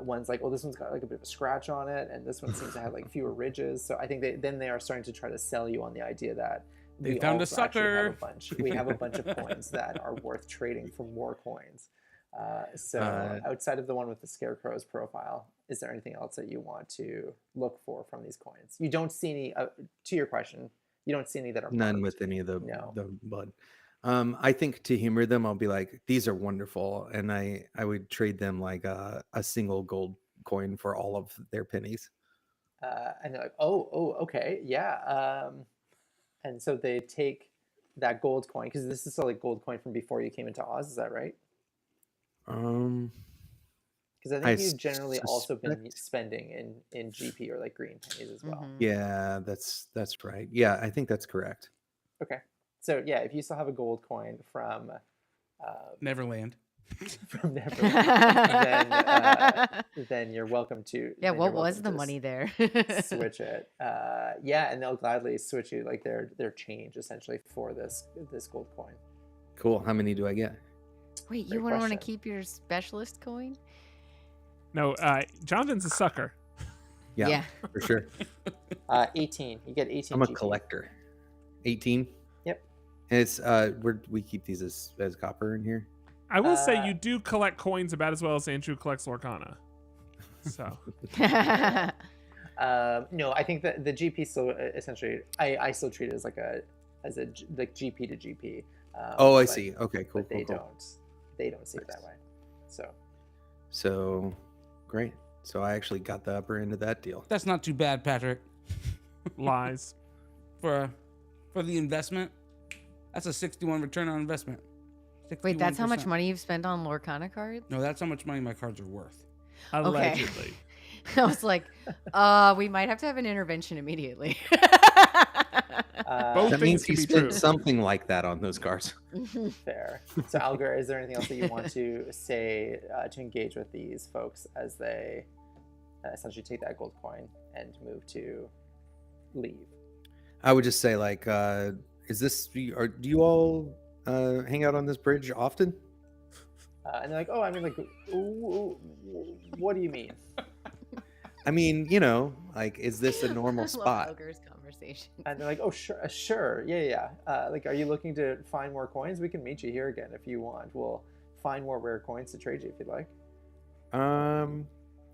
one's like, oh, this one's got like a bit of a scratch on it, and this one seems to have like fewer ridges. So I think they are starting to try to sell you on the idea that
They
we
found a
also actually have
sucker.
we have a bunch of coins that are worth trading for more coins. So outside of the one with the Scarecrow's profile, is there anything else that you want to look for from these coins? You don't see any, to your question, you don't see any that are
None
marked.
with any of the
No.
blood. I think to humor them, I'll be like, these are wonderful. And I would trade them like a single gold coin for all of their pennies.
And they're like, oh, okay, yeah. And so they take that gold coin, because this is still like gold coin from before you came into Oz, is that right? Because I think you've generally also been spending in GP or like green pennies as well.
Yeah, that's right. Yeah, I think that's correct.
Okay. So yeah, if you still have a gold coin from
Neverland.
from Neverland, then you're welcome to.
Yeah,
then
what
you're
was
welcome
the
to
money there?
switch it. Yeah, and they'll gladly switch you like their change essentially for this gold coin.
Cool. How many do I get?
Wait,
Great
you want to
question.
keep your specialist coin?
No, Jonathan's a sucker.
Yeah, for sure.
18. You get 18.
I'm a
GP.
collector. 18.
Yep.
And it's we keep these as copper in here.
I will say you do collect coins about as well as Andrew collects Lorcana. So
No, I think that the GP still essentially I still treat it as like like GP to GP.
Oh, I
but-
see. Okay, cool.
But they
cool.
don't see it that way.
So great. So I actually got the upper end of that deal.
That's not too bad, Patrick.
lies.
For the investment, that's a 61 return on investment.
Wait, that's how much
61%.
money you've spent on Lorcana cards?
No, that's how much money my cards are worth.
Allegedly.
I was like, we might have to have an intervention immediately.
Both
That
things
means
can
he
be
spent
true.
something like that on those cards.
Fair. So Algar, is there anything else that you want to say to engage with these folks as they essentially take that gold coin and move to leave?
I would just say, like, is this? Do you all hang out on this bridge often?
And they're like, oh, I mean, like, what do you mean?
I mean, like, is this a normal
I love
spot?
Elgar's conversation.
And they're like, oh, sure, yeah. Like, are you looking to find more coins? We can meet you here again if you want. We'll find more rare coins to trade you if you'd like.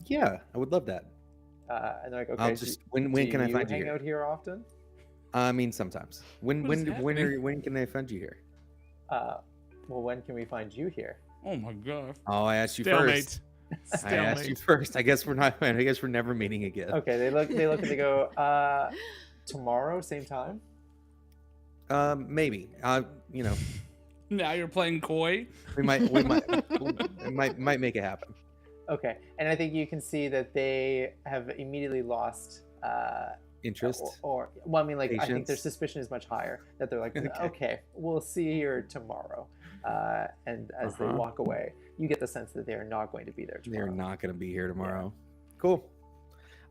Yeah, I would love that.
And they're like, okay.
I'll just when can I find you
hang
here?
out here often?
I mean, sometimes. When
What is
when can I find you here?
Well, when can we find you here?
Oh my god.
Oh, I asked you
Stalemate.
first. I asked you first. I guess we're not. I guess we're never meeting again.
Okay, they look and they go, tomorrow, same time?
Maybe.
Now you're playing coy.
We might might make it happen.
Okay, and I think you can see that they have immediately lost
Interest.
well, I mean, like, I think
Patience.
their suspicion is much higher, that they're like,
Okay.
okay, we'll see you here tomorrow. And as they
Uh-huh.
walk away, you get the sense that they are not going to be there tomorrow.
They're not going to be here tomorrow. Cool.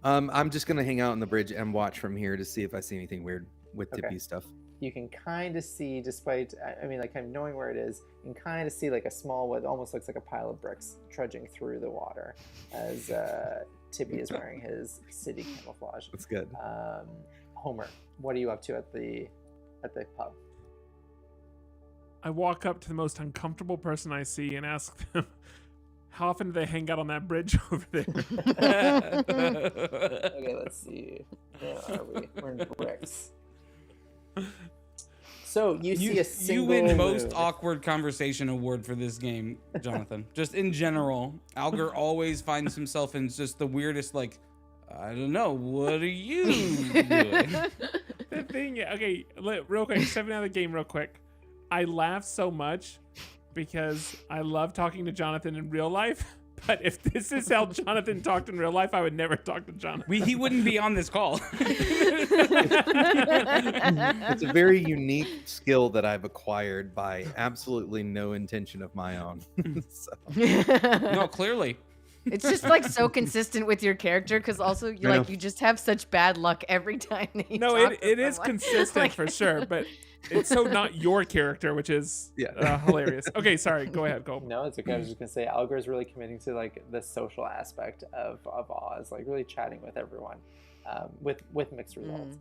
I'm just going to hang out on the bridge and watch from here to see if I see anything weird with
Okay.
Tippy stuff.
You can kind of see, despite, I mean, like, kind of knowing where it is, you can kind of see like a small, what almost looks like a pile of bricks trudging through the water as Tippy is wearing his city camouflage.
That's good.
Homer, what are you up to at the pub?
I walk up to the most uncomfortable person I see and ask them, how often do they hang out on that bridge over there?
Okay, let's see. Where are we? We're in bricks. So you see a single
You win most
moon.
awkward conversation award for this game, Jonathan. Just in general, Algar always finds himself in just the weirdest, like, I don't know, what are you doing?
The thing, okay, real quick, stepping out of the game real quick. I laugh so much because I love talking to Jonathan in real life. But if this is how Jonathan talked in real life, I would never talk to Jonathan.
He wouldn't be on this call.
It's a very unique skill that I've acquired by absolutely no intention of my own. So,
No, clearly.
It's just like so consistent with your character because also you
I
like
know.
you just have such bad luck every time that you
No,
talk
it
to
is
someone.
consistent
Like-
for sure, but it's so not your character, which is hilarious. Okay, sorry, go ahead, go.
No, it's okay. I was just gonna say Algar is really committing to like the social aspect of Oz, like really chatting with everyone, with mixed results.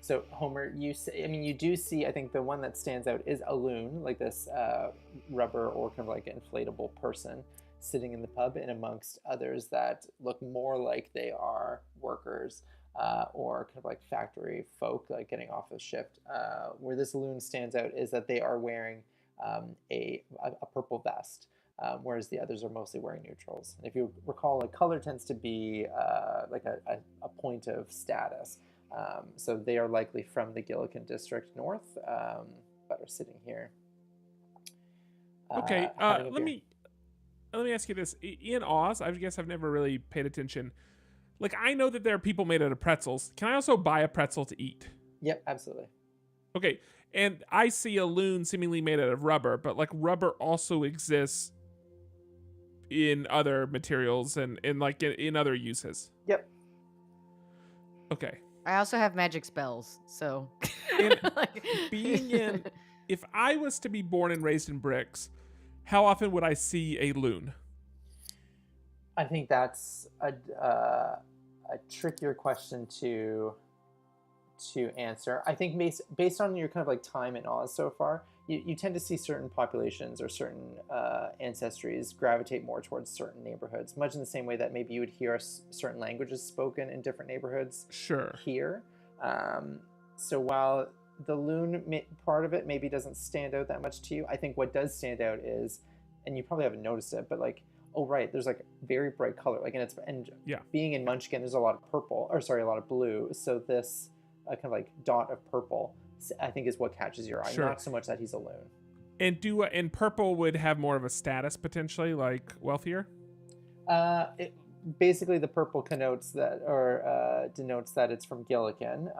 So Homer, you do see. I think the one that stands out is a loon, like this rubber or kind of like inflatable person sitting in the pub, and amongst others that look more like they are workers. Or kind of like factory folk, like getting off of shift. Where this loon stands out is that they are wearing a purple vest, whereas the others are mostly wearing neutrals. And if you recall, like color tends to be like a point of status. So they are likely from the Gilligan district north, but are sitting here.
Okay,
having a
let
beer.
me ask you this. In Oz, I guess I've never really paid attention. Like, I know that there are people made out of pretzels. Can I also buy a pretzel to eat?
Yep, absolutely.
Okay, and I see a loon seemingly made out of rubber, but like rubber also exists in other materials and like in other uses.
Yep.
Okay.
I also have magic spells, so
And
like,
being in, if I was to be born and raised in bricks, how often would I see a loon?
I think that's a trickier question to answer. I think based on your kind of like time in Oz so far, you tend to see certain populations or certain ancestries gravitate more towards certain neighborhoods, much in the same way that maybe you would hear certain languages spoken in different neighborhoods
Sure.
here. So while the loon part of it maybe doesn't stand out that much to you, I think what does stand out is, and you probably haven't noticed it, but like, oh right, there's like very bright color, like, and
Yeah.
being in Munchkin, there's a lot of purple, or sorry, a lot of blue. So this kind of like dot of purple, I think, is what catches your eye.
Sure.
Not so much that he's a loon.
And purple would have more of a status potentially, like wealthier.
Basically, the purple connotes that, or denotes that it's from Gilligan,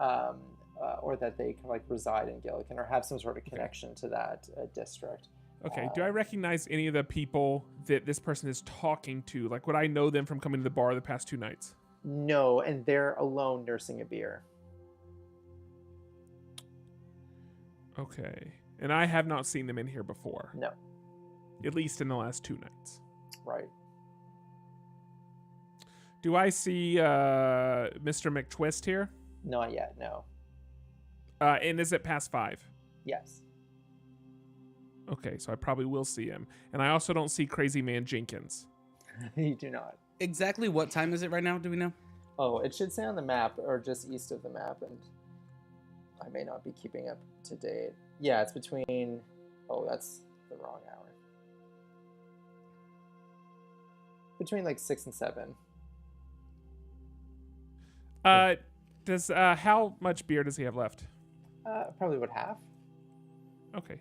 or that they can like reside in Gilligan or have some sort of connection to that district.
Okay. Do I recognize any of the people that this person is talking to? Like, would I know them from coming to the bar the past 2 nights?
No, and they're alone nursing a beer.
Okay. And I have not seen them in here before.
No.
At least in the last 2 nights.
Right.
Do I see Mr. McTwist here?
Not yet. No.
And is it past 5?
Yes.
Okay, so I probably will see him. And I also don't see Crazy Man Jenkins.
You do not.
Exactly what time is it right now? Do we know?
Oh, it should say on the map, or just east of the map, and I may not be keeping up to date. Yeah, it's between... Oh, that's the wrong hour. Between like 6 and 7.
Does how much beer does he have left?
Probably about half.
Okay.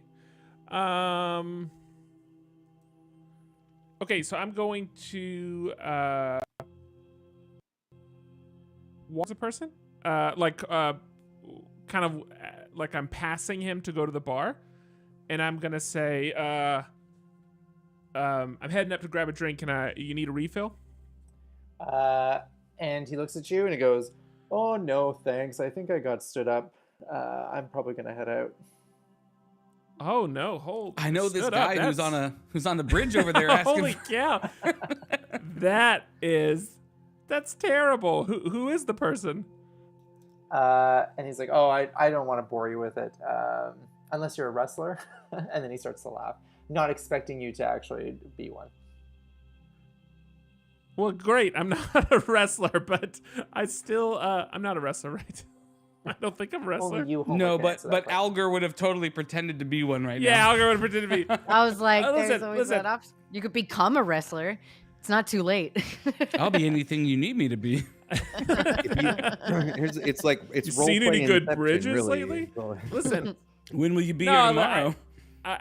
Okay, so I'm going to what's a person? Kind of like I'm passing him to go to the bar, and I'm gonna say, I'm heading up to grab a drink. You need a refill?
And he looks at you and he goes, "Oh no, thanks. I think I got stood up. I'm probably gonna head out."
Oh no! Hold.
I know this
stood
guy
up.
who's on the bridge over there asking.
Holy cow! That's terrible. Who is the person?
And he's like, "Oh, I don't want to bore you with it, unless you're a wrestler." And then he starts to laugh, not expecting you to actually be one.
Well, great. I'm not a wrestler, but I'm not a wrestler, right? I don't think I'm a wrestler.
Only you, Homer,
No,
can
but
answer that question.
Alger would have totally pretended to be one right
Yeah,
now.
Alger would pretend to be.
I was like,
Listen,
there's always that option. You could become a wrestler. It's not too late.
I'll be anything you need me to be.
It's like it's
You seen any
role-playing
good
Inception,
bridges
really.
lately? Listen,
When will you be
No,
here
but
tomorrow?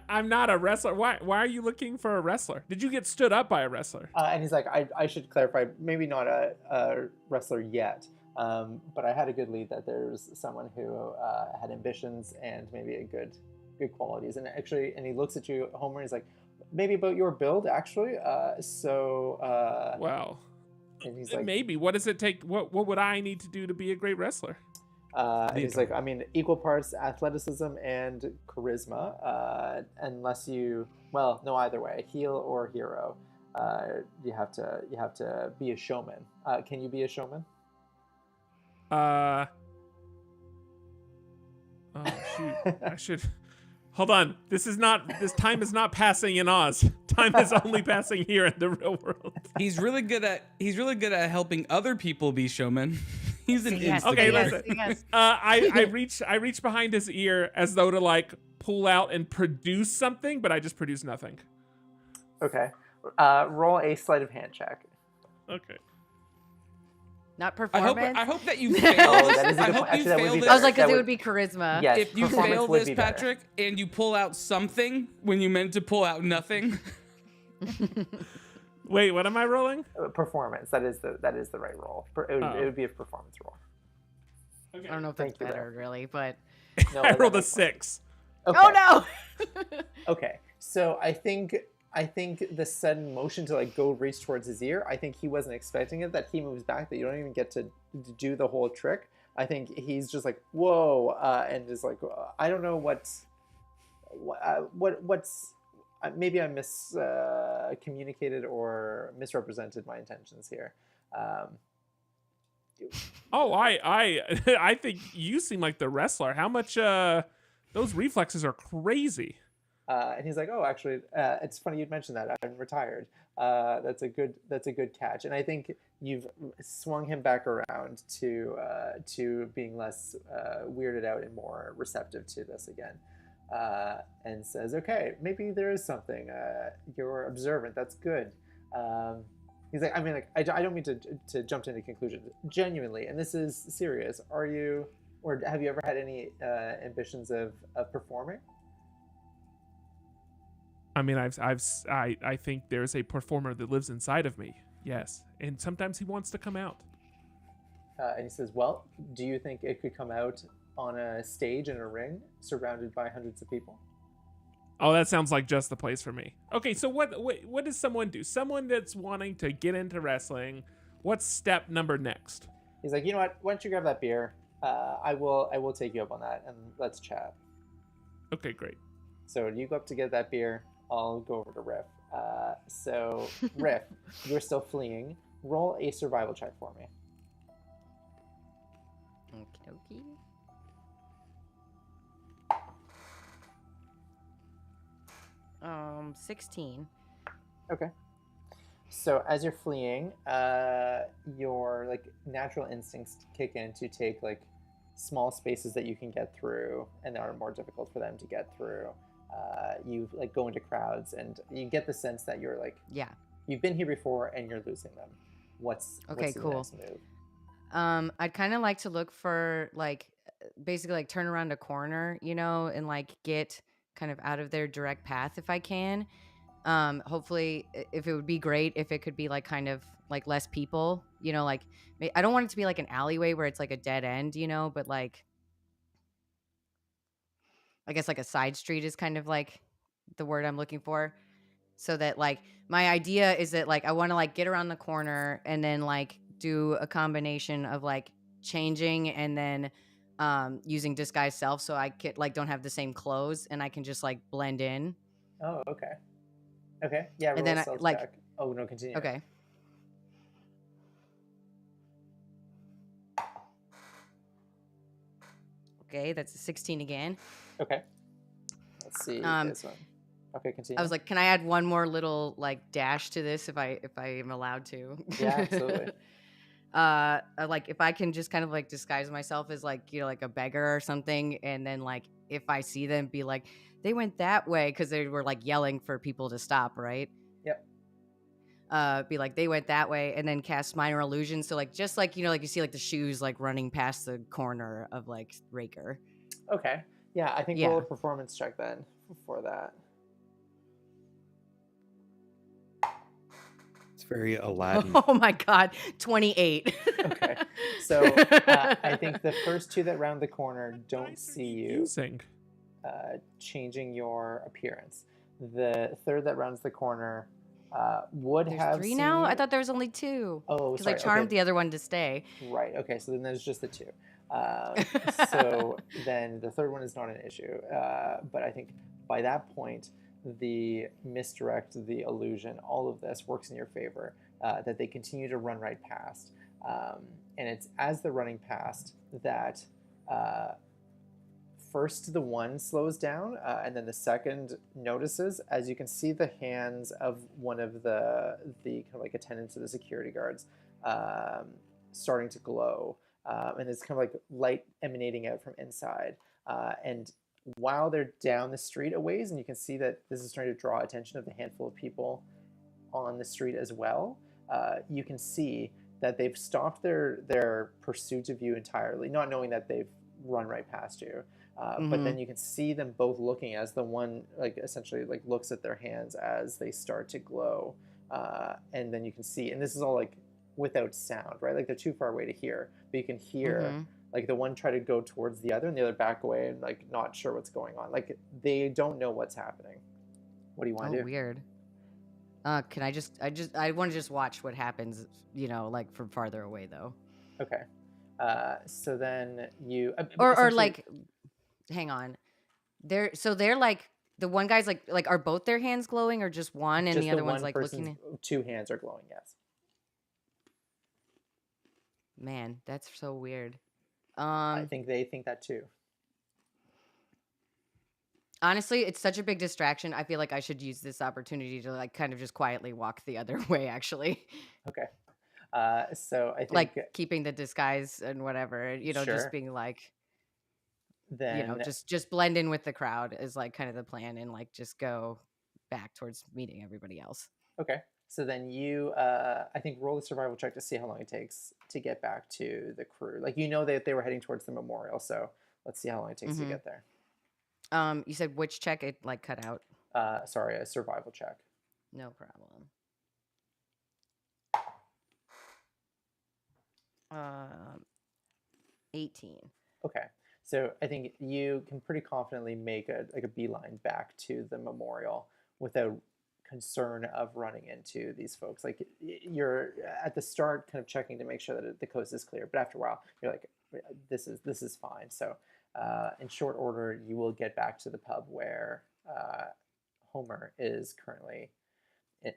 I'm not a wrestler. Why are you looking for a wrestler? Did you get stood up by a wrestler?
And he's like, I should clarify, maybe not a wrestler yet, but I had a good lead that there's someone who had ambitions and maybe a good qualities. And actually, and he looks at you, Homer, and he's like, maybe about your build, actually.
Wow.
And he's like,
Maybe. What does it take? What would I need to do to be a great wrestler?
and he's like, I mean, equal parts athleticism and charisma, unless you, well, no, either way, heel or hero. You have to be a showman. Can you be a showman?
Oh shoot! I should. Hold on. This time is not passing in Oz. Time is only passing here in the real world.
He's really good at helping other people be showmen. He's an
Yes,
Okay,
yes,
listen.
yes.
I reach behind his ear as though to like pull out and produce something, but I just produce nothing.
Okay. Roll a sleight of hand check.
Okay.
Not
I
performance.
hope that you
Oh,
fail.
that is a
I
good
hope
point.
you
Actually, that would
fail
be
this.
I was like,
That
because it
would-
would be charisma.
Yes,
If you
performance
fail
would
this,
be better.
Patrick, and you pull out something when you meant to pull out nothing.
Wait, what am I rolling?
Performance. That is the right roll. It would be a performance roll.
Okay.
I don't know if
Thank
that's
you,
better, really, but
No,
I rolled a
11
6.
Okay.
Oh no!
Okay, so I think the sudden motion to like go reach towards his ear, I think he wasn't expecting it. That he moves back, that you don't even get to do the whole trick. I think he's just like whoa, and is like I don't know what's maybe I communicated or misrepresented my intentions here. Um,
Oh, I think you seem like the wrestler. How much those reflexes are crazy.
And he's like, "Oh, actually, it's funny you'd mentioned that. I'm retired. That's a good catch." And I think you've swung him back around to being less weirded out and more receptive to this again, and says, "Okay, maybe there is something. You're observant. That's good." He's like, I mean, like, I don't mean to jump to any conclusions. Genuinely, and this is serious. Are you, or have you ever had any ambitions of performing?
I mean, I think there's a performer that lives inside of me. Yes, and sometimes he wants to come out.
And he says, "Well, do you think it could come out on a stage in a ring, surrounded by hundreds of people?"
Oh, that sounds like just the place for me. Okay, so what does someone do? Someone that's wanting to get into wrestling. What's step number next?
He's like, "You know what? Why don't you grab that beer? I will take you up on that, and let's chat."
Okay, great.
So you go up to get that beer. I'll go over to Riff. So Riff, you're still fleeing. Roll a survival check for me.
Okie dokie. 16.
Okay. So as you're fleeing, your like natural instincts kick in to take like small spaces that you can get through and that are more difficult for them to get through. You like go into crowds and you get the sense that you're like,
Yeah.
you've been here before and you're losing them. What's the
Cool.
next move?
I'd kind of like to look for like basically like turn around a corner, you know, and like get kind of out of their direct path if I can. Hopefully, if it would be great if it could be like kind of like less people, you know, like I don't want it to be like an alleyway where it's like a dead end, you know, but like I guess like a side street is kind of like the word I'm looking for. So that like my idea is that like I want to like get around the corner and then like do a combination of like changing and then using disguise self so I could like don't have the same clothes and I can just like blend in.
Oh, okay. Okay. Yeah, roll
And then
a
I
stealth
like
check. Oh no, continue.
okay. Okay, that's a 16 again.
Okay. Let's see this one. Okay, continue.
I was like, can I add one more little like dash to this if I am allowed to?
Yeah, absolutely.
Like if I can just kind of like disguise myself as like, you know, like a beggar or something, and then like if I see them be like, they went that way because they were like yelling for people to stop, right?
Yep.
Be like they went that way, and then cast minor illusion. So like just like, you know, like you see like the shoes like running past the corner of like Raker.
Okay. Yeah, I think roll a performance check then for that.
It's very Aladdin.
Oh my god, 28.
Okay. So I think the first two that round the corner don't see you changing your appearance. The third that rounds the corner would
There's
have
3
seen
now?
you.
I thought there was only 2.
Oh,
because
sorry.
I charmed
okay.
the other one to stay.
Right. Okay. So then there's just the 2. So then the third one is not an issue. But I think by that point, the misdirect, the illusion, all of this works in your favor. That they continue to run right past. And it's as they're running past that first the one slows down and then the second notices, as you can see the hands of one of the kind of like attendants of the security guards starting to glow. And it's kind of like light emanating out from inside. And while they're down the street a ways, and you can see that this is starting to draw attention of the handful of people on the street as well, you can see that they've stopped their pursuit of you entirely, not knowing that they've run right past you. But then you can see them both looking as the one like essentially like looks at their hands as they start to glow. And then you can see, and this is all like without sound, right? Like they're too far away to hear, but you can hear Like the one try to go towards the other and the other back away and like not sure what's going on. Like they don't know what's happening. What do you want
Oh,
to do?
weird. Can I want to just watch what happens, like from farther away though.
Okay. So then you
Or
essentially-
like, hang on. They're like the one guy's like are both their hands glowing or just one and
just
the
the
other one's
one
like
person's
looking?
two hands are glowing. Yes.
Man, that's so weird.
I think they think that too.
Honestly, it's such a big distraction. I feel like I should use this opportunity to like kind of just quietly walk the other way, actually.
Okay. So I think
Like keeping the disguise and whatever,
Sure.
just being like,
then
just blend in with the crowd is like kind of the plan and like just go back towards meeting everybody else.
okay. So then you, I think, roll a survival check to see how long it takes to get back to the crew. Like you know that they were heading towards the memorial, so let's see how long it takes to
Mhm.
get there.
You said which check? It like cut out.
Sorry, a survival check.
No problem. 18.
Okay. So I think you can pretty confidently make a beeline back to the memorial without concern of running into these folks. Like you're at the start kind of checking to make sure that the coast is clear, but after a while you're like, this is fine. So in short order, you will get back to the pub where Homer is currently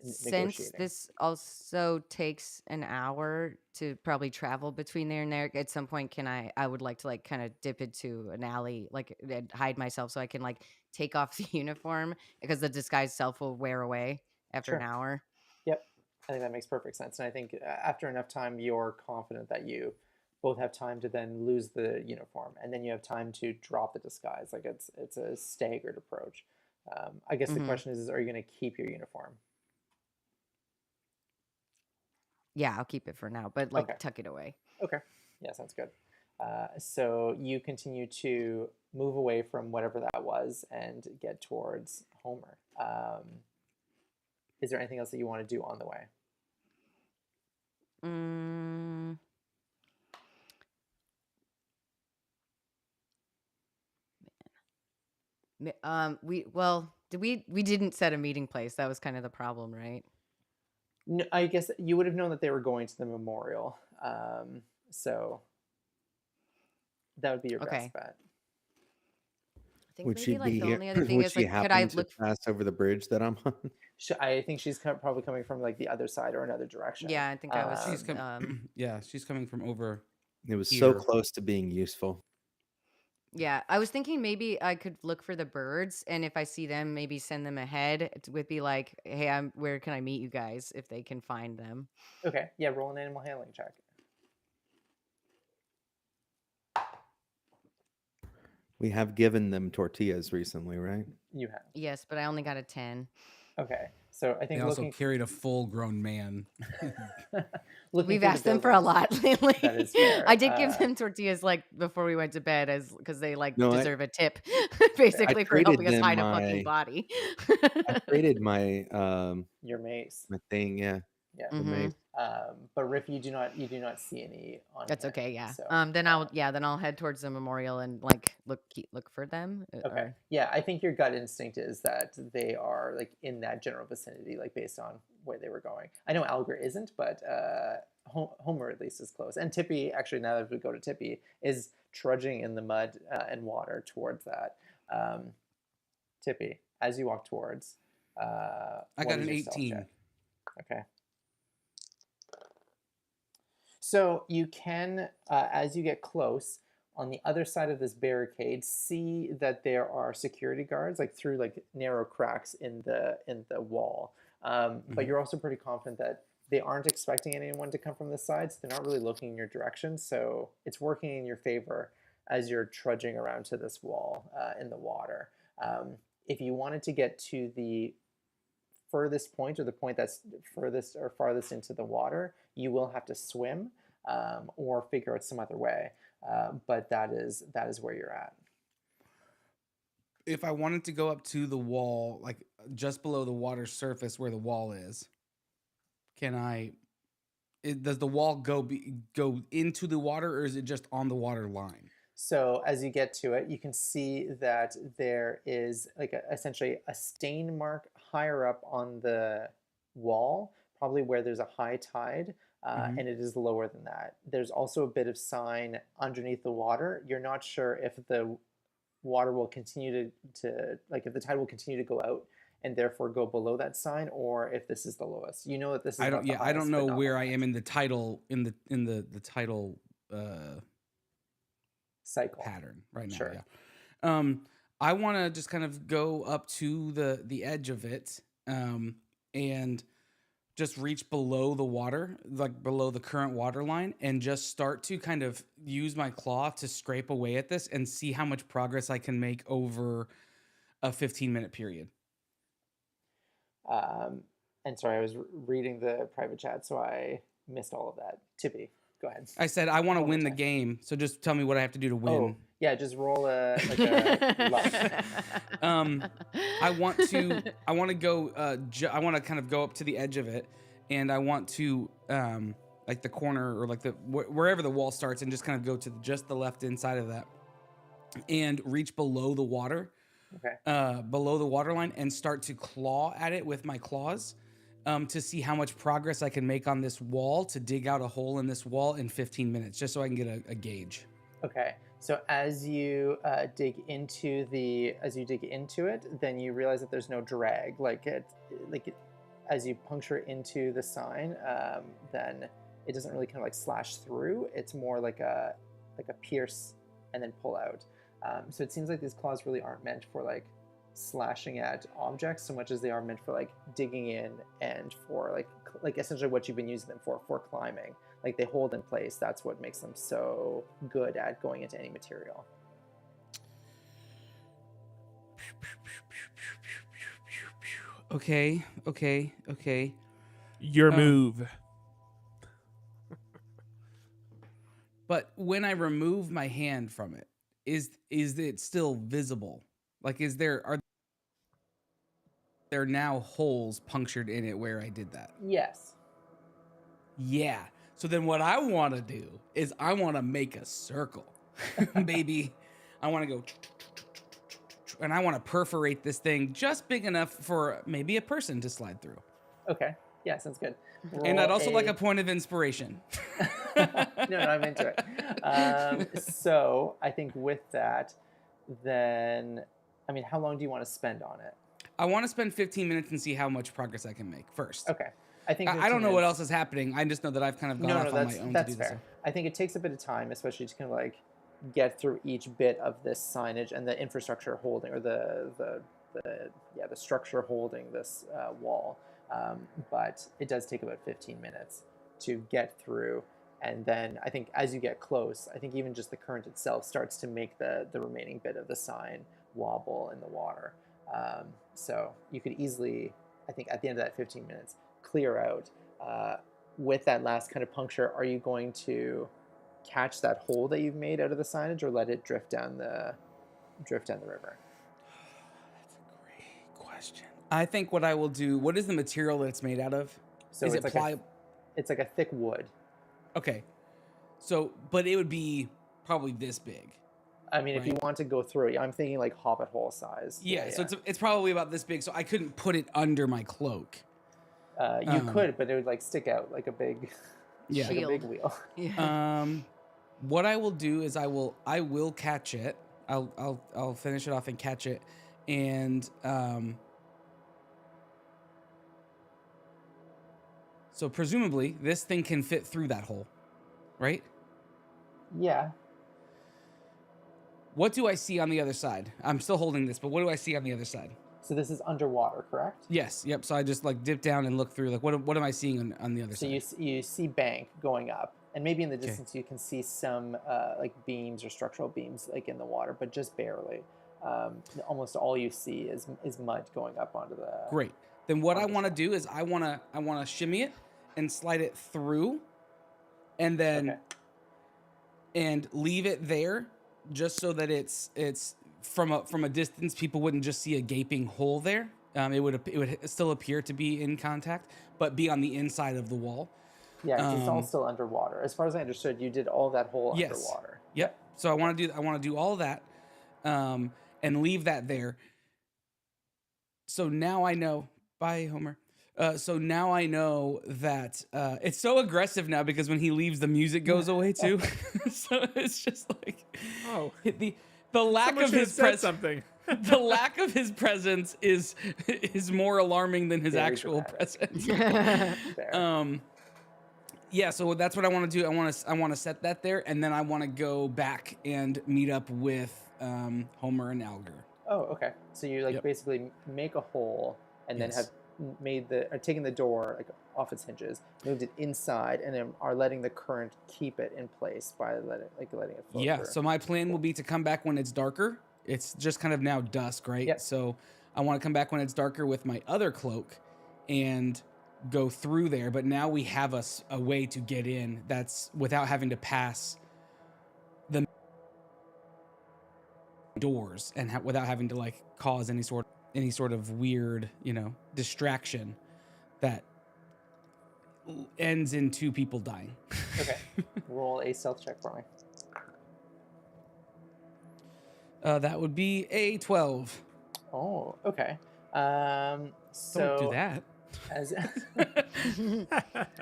Since
negotiating.
this also takes an hour to probably travel between there and there, at some point I would like to like kind of dip into an alley, like and hide myself so I can like take off the uniform because the disguise self will wear away after an
Sure.
hour.
Yep, I think that makes perfect sense. And I think after enough time, you're confident that you both have time to then lose the uniform, and then you have time to drop the disguise. Like it's a staggered approach. I guess the
Mhm.
question is, are you going to keep your uniform?
Yeah, I'll keep it for now, but like
Okay.
tuck it away.
Okay, yeah, sounds good. So you continue to move away from whatever that was and get towards Homer. Is there anything else that you want to do on the way?
Mm. We didn't set a meeting place. That was kind of the problem, right?
No, I guess you would have known that they were going to the memorial. So that would be your
Okay.
best bet.
I think
Would she
maybe like
be
the
here?
only other thing
Would
is
she
like, could I
happen to
look?
pass over the bridge that I'm on?
I think she's probably coming from like the other side or another direction.
Yeah, I think I was.
She's coming. Yeah, she's coming from over.
It was so
Here.
close to being useful.
Yeah, I was thinking maybe I could look for the birds, and if I see them, maybe send them ahead. It would be like, hey, where can I meet you guys if they can find them?
Okay, yeah, roll an animal handling check.
We have given them tortillas recently, right?
You have.
Yes, but I only got a 10.
Okay, so I
They
think
also
looking.
carried a full-grown man.
looking
We've
through the
asked them for a
buildings-
lot lately.
That is fair.
I did give them tortillas like before we went to bed, as because they like
No,
deserve a tip, basically for helping us
traded them
hide a fucking body.
I traded my
Your mace.
my thing, yeah.
Yeah.
The
Mhm.
mace.
But Riff, you do not see any on
That's
him,
okay, yeah.
So,
Then I'll head towards the memorial and like look for them.
Okay. Yeah, I think your gut instinct is that they are like in that general vicinity, like based on where they were going. I know Alger isn't, but Homer at least is close. And Tippy, actually, now that we go to Tippy, is trudging in the mud and water towards that. Tippy, as you walk towards,
I
what
got
is
an
your stealth
18.
check? Okay. So you can, as you get close, on the other side of this barricade, see that there are security guards, like through like narrow cracks in the wall. But you're also pretty confident that they aren't expecting anyone to come from this side, so they're not really looking in your direction. So it's working in your favor as you're trudging around to this wall in the water. If you wanted to get to the furthest point, or the point that's furthest or farthest into the water, you will have to swim or figure out some other way. But that is where you're at.
If I wanted to go up to the wall, like just below the water surface where the wall is, can I does the wall go into the water, or is it just on the water line?
So as you get to it, you can see that there is like essentially a stain mark higher up on the wall, probably where there's a high tide, and it is lower than that. There's also a bit of sign underneath the water. You're not sure if the water will continue to like if the tide will continue to go out and therefore go below that sign, or if this is the lowest. You know that this is
I
not
don't.
the
Yeah, I don't
highest,
know
but not
where
the
I am
lowest.
in the tidal the tidal
Cycle.
pattern right now.
Sure.
Yeah. I want to just kind of go up to the edge of it, and just reach below the water, like below the current water line, and just start to kind of use my claw to scrape away at this and see how much progress I can make over a 15-minute period.
And sorry, I was reading the private chat, so I missed all of that. Tippy, go ahead.
I said I want to
One more
win the
time.
game, so just tell me what I have to do to win.
Oh, yeah, just roll a luck.
I want to go. I want to kind of go up to the edge of it, and I want to like the corner or like wherever the wall starts, and just kind of go to just the left inside of that, and reach below the water, below the water line, and start to claw at it with my claws, to see how much progress I can make on this wall, to dig out a hole in this wall in 15 minutes, just so I can get a gauge.
Okay. So as you dig into it, then you realize that there's no drag. As you puncture into the sign, then it doesn't really kind of like slash through. It's more like a pierce and then pull out. So it seems like these claws really aren't meant for like slashing at objects so much as they are meant for like digging in and for like essentially what you've been using them for climbing. Like they hold in place. That's what makes them so good at going into any material.
Okay.
Your move.
But when I remove my hand from it, is it still visible? Like, are there now holes punctured in it where I did that?
Yes.
Yeah. So then what I want to do is I want to make a circle, baby. I want to go, and I want to perforate this thing just big enough for maybe a person to slide through.
Okay. Yeah, sounds good.
And I'd also like a point of inspiration.
No, I'm into it. So I think with that, then, I mean, how long do you want to spend on it?
I want to spend 15 minutes and see how much progress I can make first.
Okay. I think
I don't know what else is happening. I just know that I've kind of gone off on my own to do this.
I think it takes a bit of time, especially to kind of like get through each bit of this signage and the infrastructure holding, or the structure holding this wall. But it does take about 15 minutes to get through. And then I think as you get close, I think even just the current itself starts to make the remaining bit of the sign wobble in the water. So you could easily, I think at the end of that 15 minutes, clear out. With that last kind of puncture, are you going to catch that hole that you've made out of the signage, or let it drift down the river?
That's a great question. I think what I will do, what is the material that it's made out of?
So
is
it's
it
like
pliable?
It's like a thick wood.
Okay. So, but it would be probably this big.
I mean, if you want to go through it, I'm thinking like hobbit hole size.
Yeah, so it's probably about this big, so I couldn't put it under my cloak.
You could, but it would like stick out like a big,
yeah,
like a big wheel.
Yeah.
What I will do is I will catch it. I'll finish it off and catch it, and so presumably this thing can fit through that hole, right?
Yeah.
What do I see on the other side? I'm still holding this, but what do I see on the other side?
So this is underwater, correct?
Yes. Yep. So I just like dip down and look through. Like, what am I seeing on the other side?
So you see bank going up, and maybe in the distance you can see some like beams or structural beams like in the water, but just barely. Almost all you see is mud going up onto the.
Great. Then what I want to do is I want to shimmy it and slide it through, and then and leave it there, just so that it's from a distance, people wouldn't just see a gaping hole there. It would still appear to be in contact, but be on the inside of the wall.
Yeah, 'cause it's all still underwater. As far as I understood, you did all that whole
Yes.
underwater.
Yep. So I want to do all that, and leave that there. So now I know. Bye, Homer. So now I know that it's so aggressive now because when he leaves, the music goes away too. So it's just like,
Oh,
the lack
someone
of
should have
his
said something.
the lack of his presence is more alarming than his
Very
actual
dramatic.
presence.
Fair.
Yeah, so that's what I want to do. I want to set that there, and then I want to go back and meet up with Homer and Alger.
Oh, okay. So you like
Yep.
basically make a hole and then
Yes.
have taken the door like off its hinges, moved it inside, and then are letting the current keep it in place by letting it flow
Yeah.
through.
So my plan will be to come back when it's darker. It's just kind of now dusk, right?
Yep.
So I want to come back when it's darker with my other cloak and go through there. But now we have a way to get in that's without having to pass the doors and without having to like cause any sort of weird, distraction that ends in 2 people dying.
Okay. Roll a stealth check for me.
That would be a 12.
Oh, okay. So
Don't do that.
as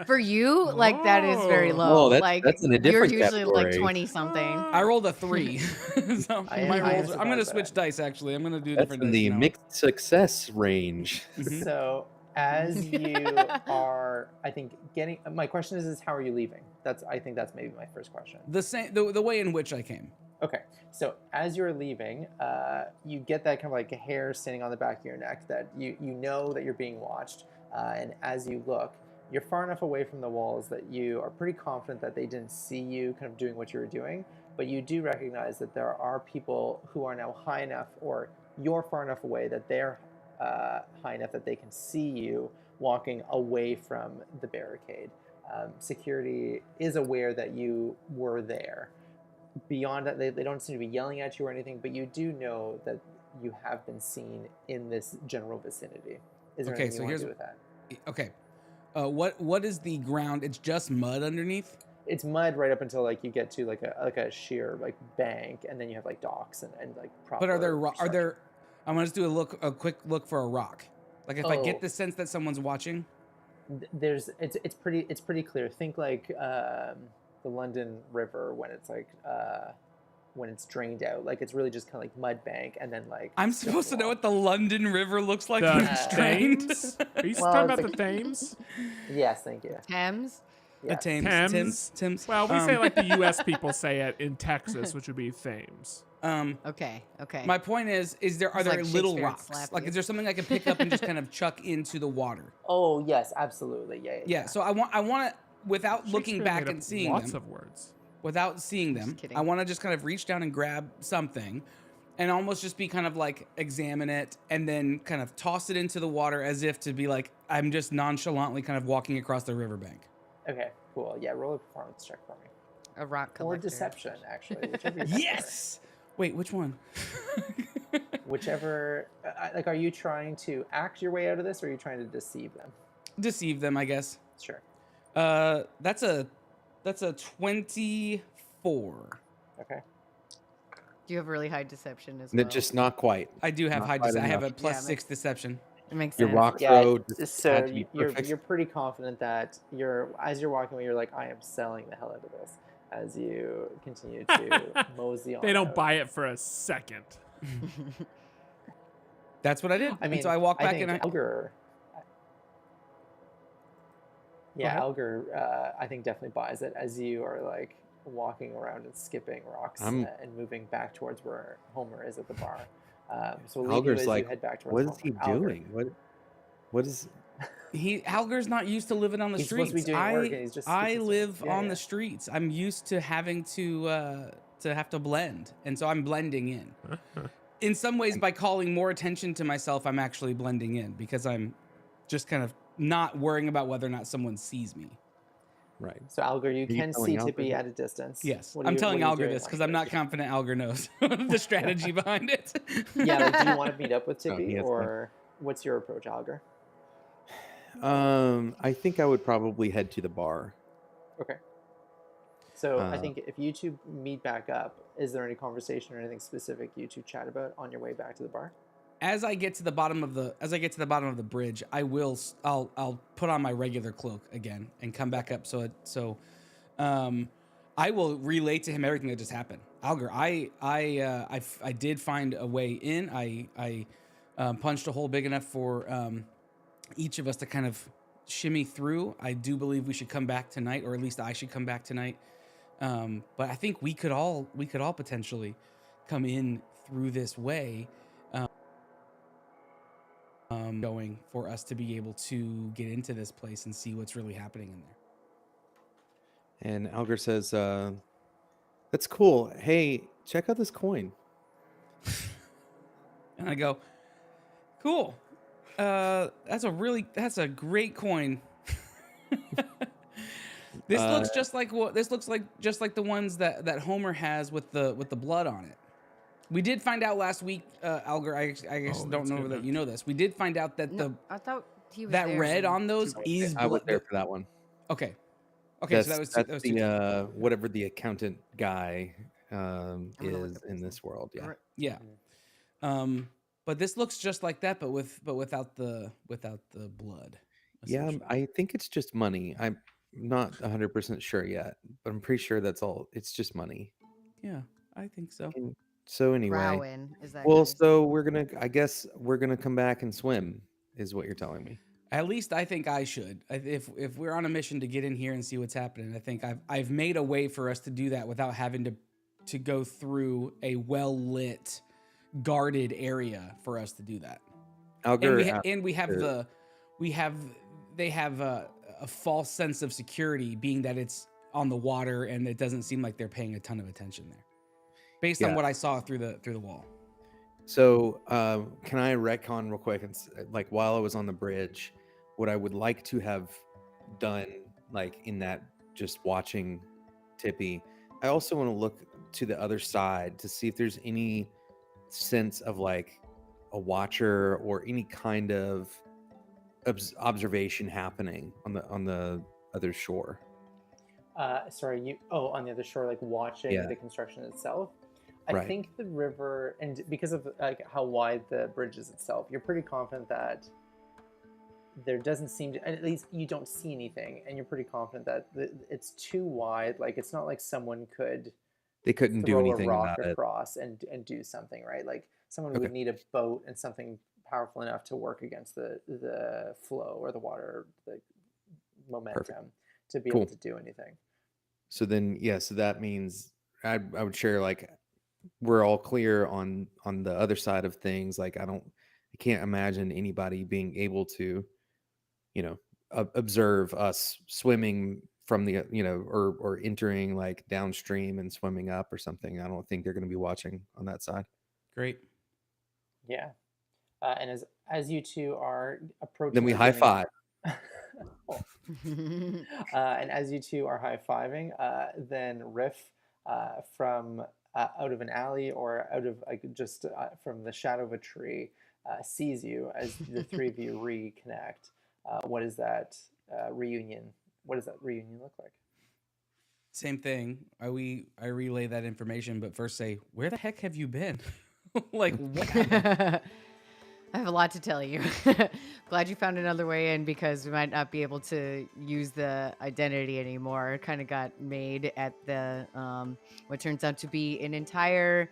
For you, like that is very
Whoa.
low.
Oh, that's-
like
that's in a
you're
different
usually like
category.
20 something.
I rolled a 3. So
I am-
my
I am
rolls. I'm gonna
surprised by
switch
that.
dice. Actually, I'm gonna do
That's
different
in
dice
the
now.
mixed success range.
Mhm.
So as you are, I think getting. My question is how are you leaving? I think that's maybe my first question.
The way in which I came.
Okay, so as you're leaving, you get that kind of like a hair standing on the back of your neck that you know that you're being watched, and as you look, you're far enough away from the walls that you are pretty confident that they didn't see you kind of doing what you were doing, but you do recognize that there are people who are now high enough, or you're far enough away that they're high enough that they can see you walking away from the barricade. Security is aware that you were there. Beyond that, they don't seem to be yelling at you or anything, but you do know that you have been seen in this general vicinity. Is there
Okay,
anything
so
you want
here's-
to do with that?
Okay. What is the ground? It's just mud underneath.
It's mud right up until like you get to like a sheer like bank, and then you have like docks and like proper.
But are
structure.
there? I'm gonna just do a quick look for a rock. Like if I
Oh.
get the sense that someone's watching.
It's pretty clear. Think like the London River when it's like when it's drained out. Like it's really just kind of like mud bank, and then like.
I'm supposed to know what the London River looks like
The
when it's drained.
Thames? Are you
Well,
talking
it's
about the Thames?
Yes, thank you.
Thames.
The
Yes.
Thames.
Thames? Well, we say like the U.S. people say it in Texas, which would be Thames.
Okay.
My point is are
It's
there
like
little
Shakespeare
rocks?
slap
Like,
you.
is there something I can pick up and just kind of chuck into the water?
Oh yes, absolutely. Yeah.
So I want to, without looking
Shakespeare
back
made up
and seeing
lots
them,
of words.
without seeing them,
kidding.
I want to just kind of reach down and grab something, and almost just be kind of like examine it, and then kind of toss it into the water as if to be like I'm just nonchalantly kind of walking across the riverbank.
Okay. Cool. Yeah. Roll a performance check for me.
A rock
Or
collector.
deception, actually. Whichever. You prefer.
Yes. Wait, which one?
Whichever. Like, are you trying to act your way out of this, or are you trying to deceive them?
Deceive them, I guess.
Sure.
That's a 24.
Okay.
Do you have really high deception as well?
Just not quite.
I do have
Not
high.
quite
I have a
enough.
plus
Yeah,
6 deception.
It makes
Your
sense.
rock
Yeah.
throw just
So
had to be
you're
perfect.
pretty confident that as you're walking away, you're like, I am selling the hell out of this. As you continue to mosey on.
They don't
out.
buy it for a second.
That's what I did.
I mean,
and so I walk back
think
and I.
Alger. Yeah,
ahead.
Alger, I think definitely buys it as you are like walking around and skipping rocks and moving back towards where Homer is at the bar. So we'll leave you
Alger's
as
like,
you head back towards
what is
Homer.
he
Alger.
doing? What is?
Alger's not used to living on the
He's supposed to be
streets.
doing work and he's just
I
skipping
live
stuff. Yeah,
on
yeah.
the streets. I'm used to having to have to blend, and so I'm blending in. In some ways, by calling more attention to myself, I'm actually blending in because I'm just kind of not worrying about whether or not someone sees me.
Right.
So Alger, you
you
can
telling
see
Alger
Tippy
that?
at a distance.
Yes,
What are
I'm
you-
telling
what are you
Alger
doing,
this because I'm
Alger?
not confident Alger knows the strategy behind it.
Yeah, like, do you want to meet up with
Oh, he
Tippy,
has
or what's your approach, Alger?
I think I would probably head to the bar.
Okay. So I
Uh,
think if you two meet back up, is there any conversation or anything specific you two chat about on your way back to the bar?
As I get to the bottom of the bridge, I'll put on my regular cloak again and come back up. I will relay to him everything that just happened. Alger, I did find a way in. I punched a hole big enough for each of us to kind of shimmy through. I do believe we should come back tonight, or at least I should come back tonight. But I think we could all potentially come in through this way. Going for us to be able to get into this place and see what's really happening in there.
and Alger says, "That's cool. Hey, check out this coin."
And I go, cool. That's a great coin. This looks just like the ones that Homer has with the blood on it. We did find out last week, Alger. I guess don't
that's
know
good
that
note.
you know this. We did find out that
No, I thought he was
that
there,
red
so-
on those is
I was
blood.
there for that one.
Okay.
That's,
So that was
that's
two.
the whatever the accountant guy
I'm gonna look
is
up
in
his
this world. Yeah.
Yeah. But this looks just like that, but without the blood.
Yeah,
essentially.
I think it's just money. I'm not 100% sure yet, but I'm pretty sure that's all. It's just money.
Yeah, I think so.
And so anyway,
Rowan is that
well,
guy's
so
name.
I guess we're gonna come back and swim, is what you're telling me.
At least I think I should. If we're on a mission to get in here and see what's happening, I think I've made a way for us to do that without having to go through a well lit, guarded area for us to do that.
Alger,
They have a false sense of security, being that it's on the water and it doesn't seem like they're paying a ton of attention there, based on
Yeah.
what I saw through the wall.
So, can I retcon real quick? And like while I was on the bridge, what I would like to have done, like in that just watching Tippy, I also want to look to the other side to see if there's any sense of like a watcher or any kind of observation happening on the other shore.
Sorry, you. Oh, on the other shore, like watching
Yeah.
the construction itself. I
Right.
think the river, and because of like how wide the bridge is itself, you're pretty confident that there doesn't seem to, at least you don't see anything, and you're pretty confident that it's too wide. Like it's not like someone could
They couldn't do
throw a
anything
rock
about it.
across and do something, right? Like someone
Okay.
would need a boat and something powerful enough to work against the flow or the water, the momentum to be
Cool.
able to do anything.
So then, yeah, so that means I would share like we're all clear on the other side of things. Like I can't imagine anybody being able to, observe us swimming from the, or entering like downstream and swimming up or something. I don't think they're going to be watching on that side.
Great.
Yeah. And as you two are approaching,
Then we
the
high
beginning-
five.
And as you two are high fiving, then Riff from out of an alley or out of like just from the shadow of a tree sees you as the three of you reconnect. What is that reunion? What does that reunion look like?
Same thing. I relay that information, but first say, where the heck have you been? Like what happened?
I have a lot to tell you. Glad you found another way in, because we might not be able to use the identity anymore. It kind of got made at the what turns out to be an entire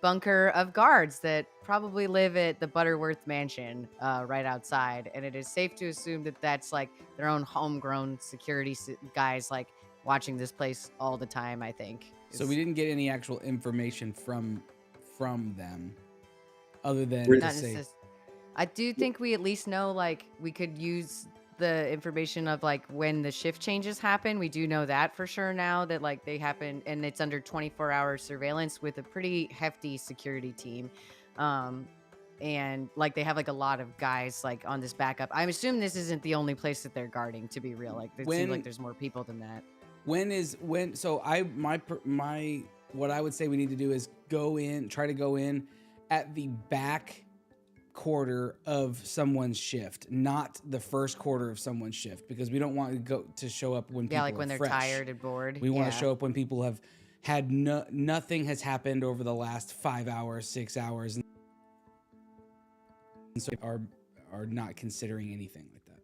bunker of guards that probably live at the Butterworth Mansion right outside, and it is safe to assume that that's like their own homegrown security guys, like watching this place all the time. I think.
So we didn't get any actual information from them, other than
We're-
to
Not
say,
necess- I do think we at least know, like, we could use the information of like when the shift changes happen. We do know that for sure now, that like they happen and it's under 24-hour surveillance with a pretty hefty security team. And like they have like a lot of guys like on this backup. I'm assuming this isn't the only place that they're guarding, to be real. Like it seems like there's more people than that.
what I would say we need to do is try to go in at the back quarter of someone's shift, not the first quarter of someone's shift, because we don't want to show up when people
Yeah, like
are
when they're
fresh.
tired and bored.
We want
Yeah.
to show up when people have had nothing has happened over the last 5 hours, 6 hours, and so are not considering anything like that.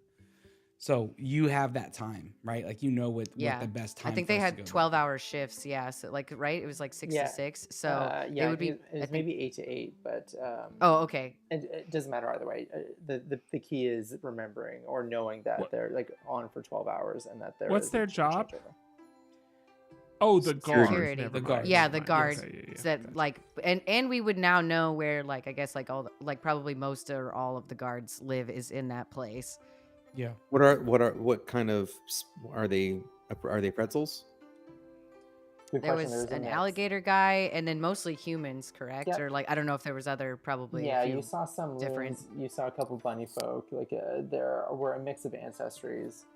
So you have that time, right? Like what
Yeah.
the best time.
I think
for
they
us to
had
go
12-hour shifts. Yeah. So like, right? It was like 6
Yeah.
to 6. So
yeah,
it would be.
it was maybe 8 to 8, but
Oh, okay.
it doesn't matter either way. The key is remembering or knowing that they're like on for 12 hours and that
What's
is
their
a
job?
changeover.
Oh, the guards.
Security.
Never
The
mind,
guards.
Yeah,
never
the
mind.
guards
Okay, yeah.
that like, and we would now know where, like, I guess like probably most or all of the guards live is in that place.
Yeah.
What kind of are they? Are they pretzels?
Good
There
question.
was
There's a
an
mix.
alligator guy, and then mostly humans, correct?
Yep.
Or like, I don't know if there was other probably.
Yeah,
a few
you saw some
different.
loons, you saw a couple bunny folk. Like there were a mix of ancestries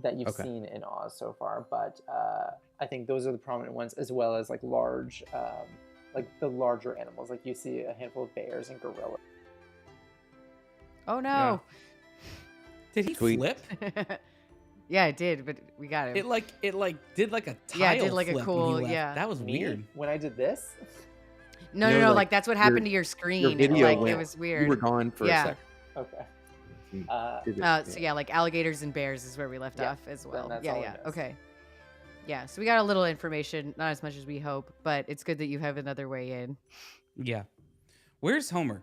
that you've
Okay.
seen in Oz so far, but I think those are the prominent ones, as well as like large, like the larger animals. Like you see a handful of bears and gorillas.
Oh no!
Did he
Sweet.
flip?
Yeah, it did, but we got him.
It did like a tile
Yeah, it did like a
flip when
cool-
he left.
yeah.
That was
Me,
weird.
when I did this.
no,
You
no,
know,
no.
like,
Like that's what happened to your screen.
Your video
like
went,
it was weird.
You were gone for
Yeah.
a second.
Okay.
You
Uh,
did it,
So yeah, like alligators and bears is where we left
Yeah,
off as
then
well.
that's
Yeah,
all I
yeah.
missed.
Okay. Yeah, so we got a little information, not as much as we hope, but it's good that you have another way in.
Yeah. Where's Homer?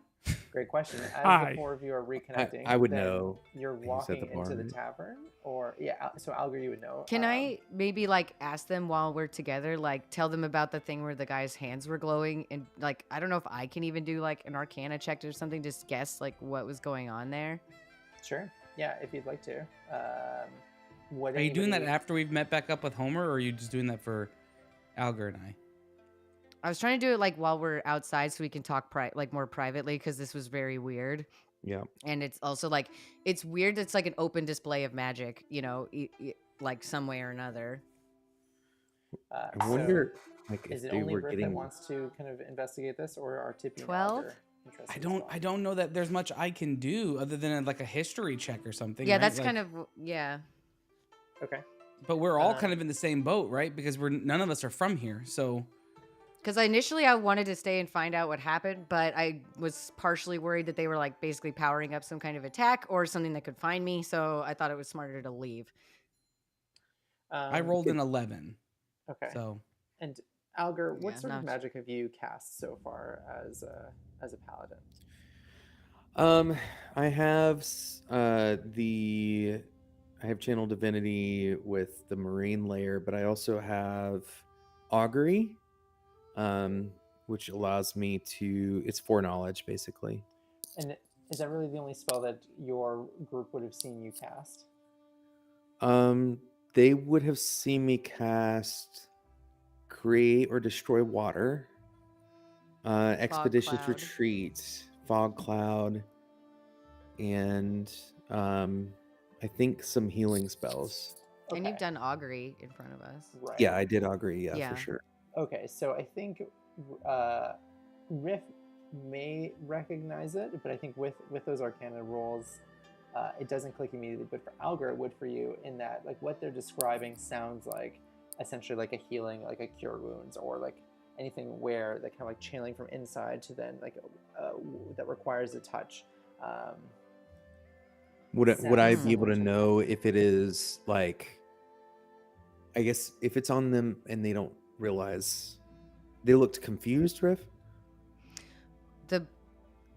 Great question. As
Hi.
the four of you are reconnecting,
I would
then
know.
You're
He's at
walking
the
into
bar,
the
right?
tavern, or so Alger, you would know.
Can I maybe like ask them while we're together, like tell them about the thing where the guy's hands were glowing, and like I don't know if I can even do like an Arcana check or something, just guess like what was going on there.
Sure. Yeah, if you'd like to. What
Are you doing that
anybody-
after we've met back up with Homer, or are you just doing that for Alger and I?
I was trying to do it like while we're outside so we can talk like more privately because this was very weird.
Yeah.
And it's also like it's weird. It's like an open display of magic, like some way or another.
I wonder, like,
Is
if
it
they
only
were
Riff
getting.
that wants to kind of investigate this, or are Tippy and
12?
Alger interested
I
as
don't
well?
I don't know that there's much I can do other than like a history check or something.
Yeah,
right?
that's
Like,
kind of yeah.
Okay.
But we're all
Um,
kind of in the same boat, right? Because none of us are from here. So
Because initially I wanted to stay and find out what happened, but I was partially worried that they were like basically powering up some kind of attack or something that could find me. So I thought it was smarter to leave.
I rolled an 11.
Okay.
So
And Alger, what
Yeah,
sort of
not-
magic have you cast so far as a paladin?
I have I have channel divinity with the marine layer, but I also have augury, which allows me to. It's foreknowledge, basically.
And is that really the only spell that your group would have seen you cast?
They would have seen me cast create or destroy water, expeditious
cloud.
retreat, fog cloud, and I think some healing spells.
And you've
Okay.
done augury in front of us.
Right.
Yeah, I did augury. Yeah,
Yeah.
for sure.
Okay, so I think Riff may recognize it, but I think with those Arcana rolls, it doesn't click immediately. But for Alger, it would for you in that like what they're describing sounds like essentially like a healing, like a cure wounds, or like anything where that kind of like channeling from inside to then like that requires a touch.
Would I
Sounds
be able to
similar to
know if it is like? I guess if it's on them and they don't realize, they looked confused, Riff.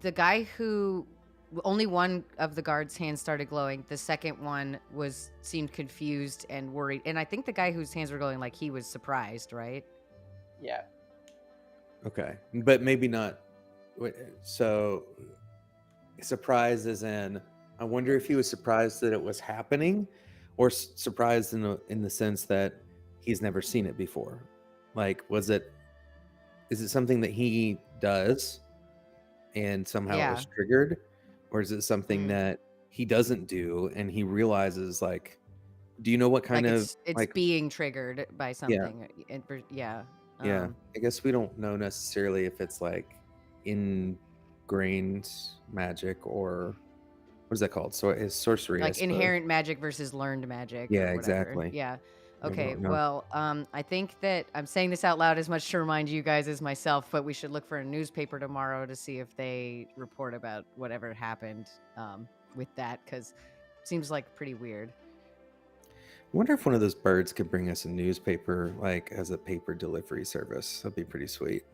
The guy who only one of the guards' hands started glowing. The second one seemed confused and worried. And I think the guy whose hands were glowing, like he was surprised, right?
Yeah.
Okay, but maybe not. So, surprised as in, I wonder if he was surprised that it was happening, or surprised in the sense that he's never seen it before. Like, is it something that he does, and somehow it was triggered, or is it something that he doesn't do and he realizes? Like, do you know what kind of
it's
like?
being triggered by something? Yeah.
Yeah, I guess we don't know necessarily if it's like in grained magic, or what is that called? So it's sorcery, I
Like
suppose.
inherent magic versus learned magic.
Yeah,
or whatever.
exactly.
Yeah.
I
Okay.
don't know.
Well, I think that I'm saying this out loud as much to remind you guys as myself, but we should look for a newspaper tomorrow to see if they report about whatever happened with that, because it seems like pretty weird.
I wonder if one of those birds could bring us a newspaper, like as a paper delivery service. That'd be pretty sweet.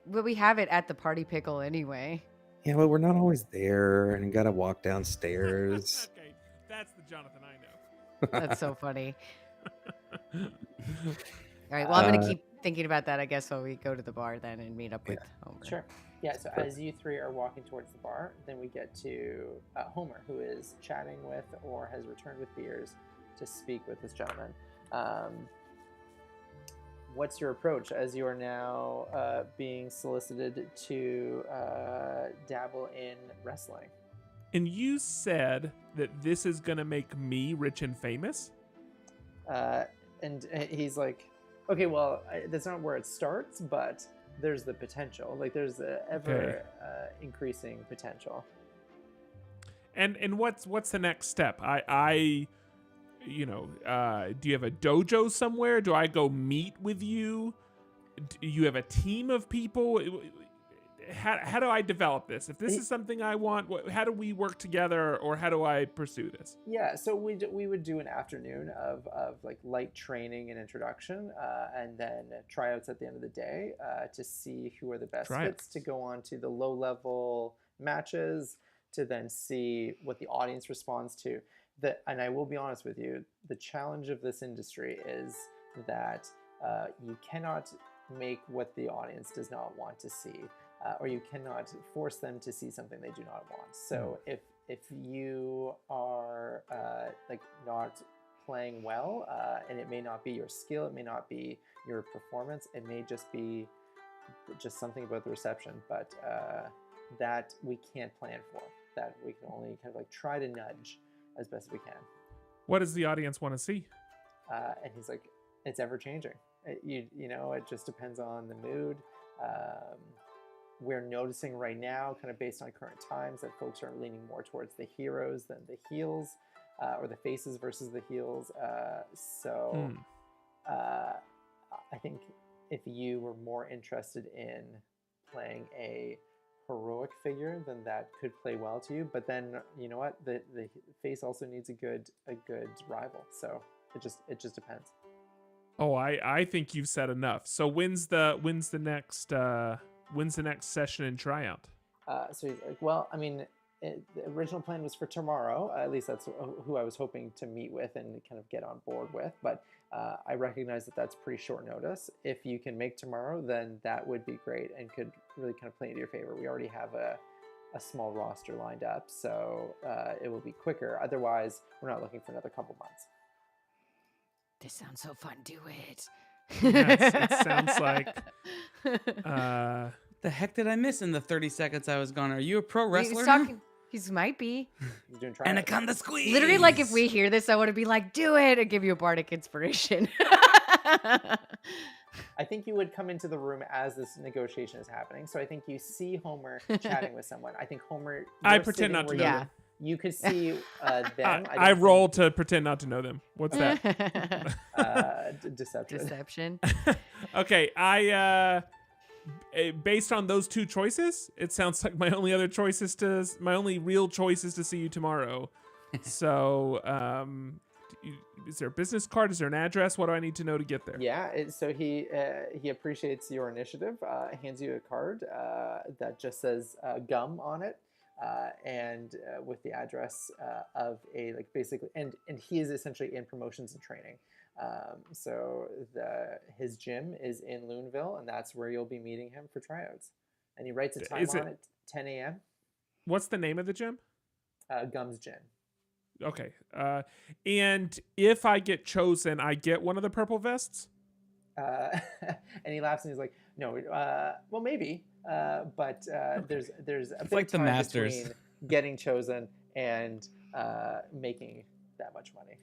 But we have it at the Party Pickle anyway.
Yeah, but we're not always there, and you gotta walk downstairs.
Okay, that's the Jonathan I know.
That's so funny. All right. Well, I'm gonna keep thinking about that, I guess, while we go to the bar then and meet up with Homer.
Sure. Yeah, so as you three are walking towards the bar, then we get to Homer, who is chatting with or has returned with beers to speak with this gentleman. What's your approach as you are now being solicited to dabble in wrestling?
And you said that this is going to make me rich and famous?
And he's like, okay, well, that's not where it starts, but there's the potential. Like, there's the ever increasing potential.
And what's the next step? I do you have a dojo somewhere? Do I go meet with you? Do you have a team of people? How do I develop this? If this is something I want, how do we work together, or how do I pursue this?
Yeah, so we would do an afternoon of like light training and introduction, and then tryouts at the end of the day to see who are the best fits to go on to the low level matches, to then see what the audience responds to. And I will be honest with you, the challenge of this industry is that you cannot make what the audience does not want to see. Or you cannot force them to see something they do not want. So if you are like not playing well, and it may not be your skill, it may not be your performance, it may just be just something about the reception, but that we can't plan for. That we can only kind of like try to nudge as best we can.
What does the audience want to see?
And he's like, it's ever changing. You know, it just depends on the mood. We're noticing right now, kind of based on current times, that folks are leaning more towards the heroes than the heels, or the faces versus the heels. I think if you were more interested in playing a heroic figure, then that could play well to you. But then, you know what, the face also needs a good rival. So it just depends.
Oh, I think you've said enough. So when's the next session and tryout?
So he's like, well, I mean, the original plan was for tomorrow. At least that's who I was hoping to meet with and kind of get on board with. But I recognize that that's pretty short notice. If you can make tomorrow, then that would be great and could really kind of play into your favor. We already have a small roster lined up, so it will be quicker. Otherwise, we're not looking for another couple months.
This sounds so fun. Do it.
It sounds like...
The heck did I miss in the 30 seconds I was gone? Are you a pro wrestler?
He's talking. He might be.
He's doing tryouts.
Anaconda squeeze.
Literally, like if we hear this, I want to be like, do it, and give you a bardic inspiration.
I think you would come into the room as this negotiation is happening. So I think you see Homer chatting with someone. I think Homer.
I pretend not to know them.
You could see them.
I roll to pretend not to know them. What's that?
Deception.
Okay, based on those two choices, it sounds like my only real choice is to see you tomorrow. So, is there a business card? Is there an address? What do I need to know to get there?
Yeah. So he appreciates your initiative. Hands you a card that just says gum on it. And with the address of basically, and he is essentially in promotions and training. So his gym is in Loonville, and that's where you'll be meeting him for tryouts. And he writes a time on it, 10 a.m.
What's the name of the gym?
Gum's Gym.
Okay. And if I get chosen, I get one of the purple vests?
And he laughs and he's like, no, well, maybe. But there's a big
like the
time
Masters.
between getting chosen and making that much money.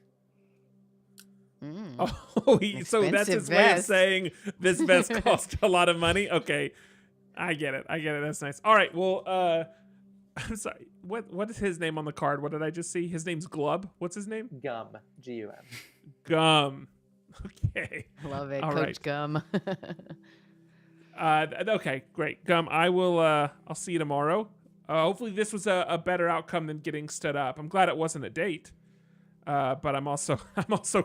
Oh, so that's his way of saying this vest cost a lot of money. Okay, I get it. That's nice. All right. Well, I'm sorry. What is his name on the card? What did I just see? His name's Glub. What's his name?
Gum. Gum.
Gum. Okay.
Love it,
All
Coach
right.
Gum.
Okay, great. Gum, I'll see you tomorrow. Hopefully this was a better outcome than getting stood up. I'm glad it wasn't a date. But I'm also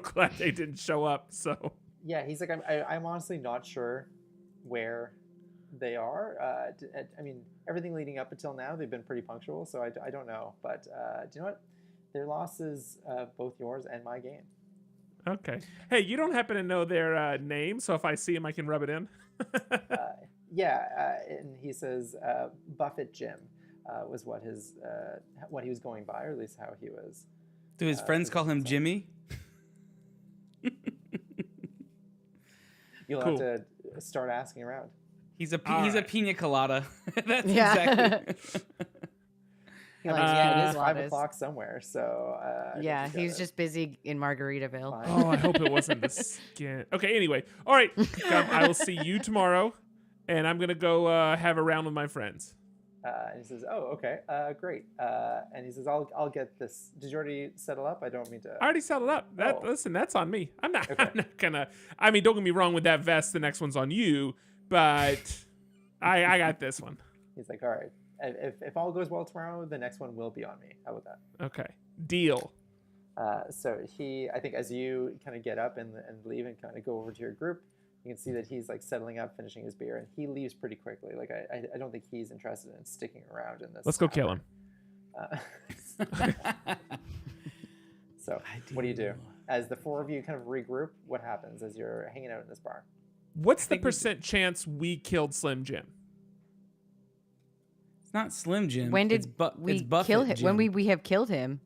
glad they didn't show up. So
Yeah, he's like, I'm honestly not sure where they are. I mean, everything leading up until now, they've been pretty punctual, so I don't know. But do you know what? Their loss is both yours and my game.
okay. Hey, you don't happen to know their name, so if I see him, I can rub it in.
And he says Buffett Jim was what he was going by, or at least how he was.
Do his friends call him Jimmy?
You'll
Cool.
have to start asking around.
He's a
right.
pina colada. That's
Yeah.
exactly.
He likes
Yeah, it
pina
is 5
coladas.
o'clock somewhere, so
Yeah, he's just busy in Margaritaville.
fine.
Oh, I hope it wasn't the skin. Okay, anyway. All right. Gum, I will see you tomorrow, and I'm going to go have a round with my friends.
And he says, "Oh, okay, great." And he says, "I'll get this. Did you already settle up? I don't mean to."
I already settled up.
Oh.
Listen, that's on me. I'm not
Okay.
gonna. I mean, don't get me wrong with that vest. The next one's on you, but I got this one.
He's like, "All right. If all goes well tomorrow, the next one will be on me. How about that?"
Okay, deal.
So I think as you kind of get up and leave and kind of go over to your group, you can see that he's like settling up, finishing his beer, and he leaves pretty quickly. Like I don't think he's interested in sticking around in this.
Let's go kill him.
So what do you do? As the four of you kind of regroup, what happens as you're hanging out in this bar?
What's the percent chance we killed Slim Jim?
It's not Slim Jim.
When
it's
did
it's
we
Buffett
kill him?
Jim.
When we have killed him.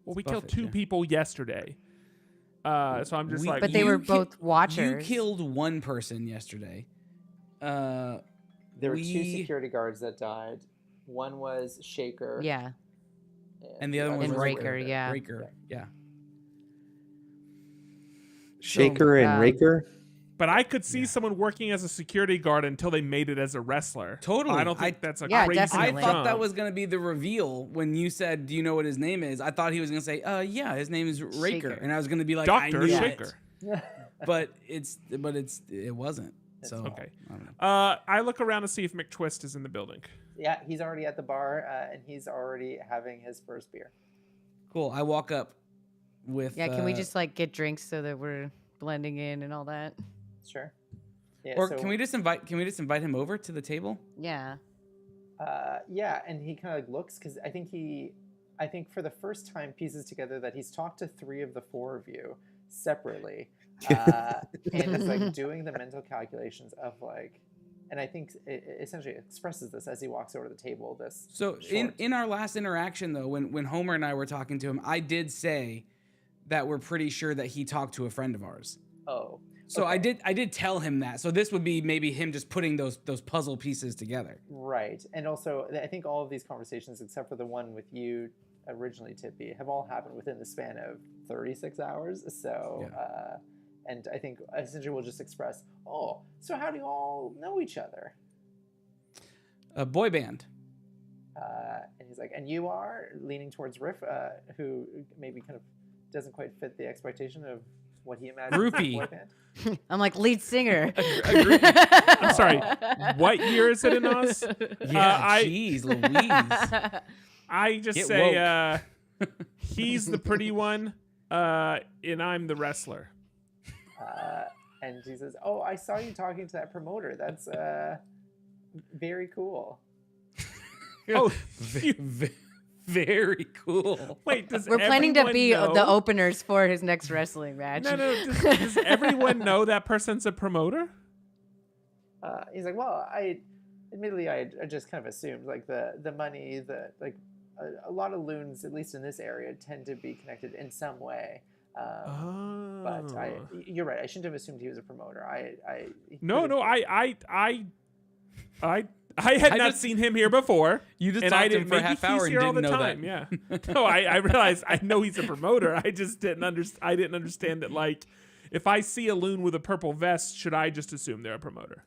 Well, we
It's
killed
Buffett,
2
yeah.
people yesterday. So I'm just like,
But they
You
were
ki-
both
You
watchers.
killed one person yesterday.
There were 2
We-
security guards that died. One was Shaker.
Yeah.
And the other one
And
was
Raker, yeah.
Raker, yeah.
Shaker and
um,
Raker.
but I could see someone working as a security guard until they made it as a wrestler.
Totally.
I don't think that's a
Yeah,
crazy
I
definitely.
thought that
jump.
was gonna be the reveal when you said, "Do you know what his name is?" I thought he was gonna say, "Yeah, his name is Raker,"
Shaker.
and I was gonna be like,
Dr.
"I knew
Shaker.
it." But it wasn't. So
Okay.
I don't know.
I look around to see if McTwist is in the building.
Yeah, he's already at the bar, and he's already having his first beer.
Cool. I walk up with.
Yeah, can we just like get drinks so that we're blending in and all that?
Sure. Yeah,
Or
so,
can we just invite him over to the table?
Yeah.
Yeah, and he kind of looks because I think for the first time pieces together that he's talked to 3 of the 4 of you separately, and is like doing the mental calculations of like, and I think it essentially expresses this as he walks over to the table. This
So in our last interaction though, when Homer and I were talking to him, I did say that we're pretty sure that he talked to a friend of ours.
oh,
So
okay.
I did tell him that. So this would be maybe him just putting those puzzle pieces together.
Right, and also I think all of these conversations, except for the one with you originally, Tippy, have all happened within the span of 36 hours. So,
Yeah.
And I think essentially we'll just express, oh, so how do you all know each other?
A boy band.
And he's like, and you are leaning towards Riff, who maybe kind of doesn't quite fit the expectation of what he imagined.
Groupie.
Boy band.
I'm like lead singer.
I'm sorry. What year is it in Oz?
Yeah, jeez, Louise.
I just
Get
say he's the pretty one, and I'm the wrestler.
And he says, oh, I saw you talking to that promoter. That's very cool.
Oh,
Very cool.
wait. Does
We're planning to
everyone
be
know?
the openers for his next wrestling match.
No. Does everyone know that person's a promoter?
He's like, well, admittedly, I just kind of assumed like the money, a lot of loons, at least in this area, tend to be connected in some way. But you're right. I shouldn't have assumed he was a promoter.
I had not seen him here before.
You just
and
talked
I
to him
didn't
for a
maybe
half hour
he's
and
here all
didn't
the
know
time.
that.
Yeah. No, I realized I know he's a promoter. I just didn't I didn't understand that. Like, if I see a loon with a purple vest, should I just assume they're a promoter?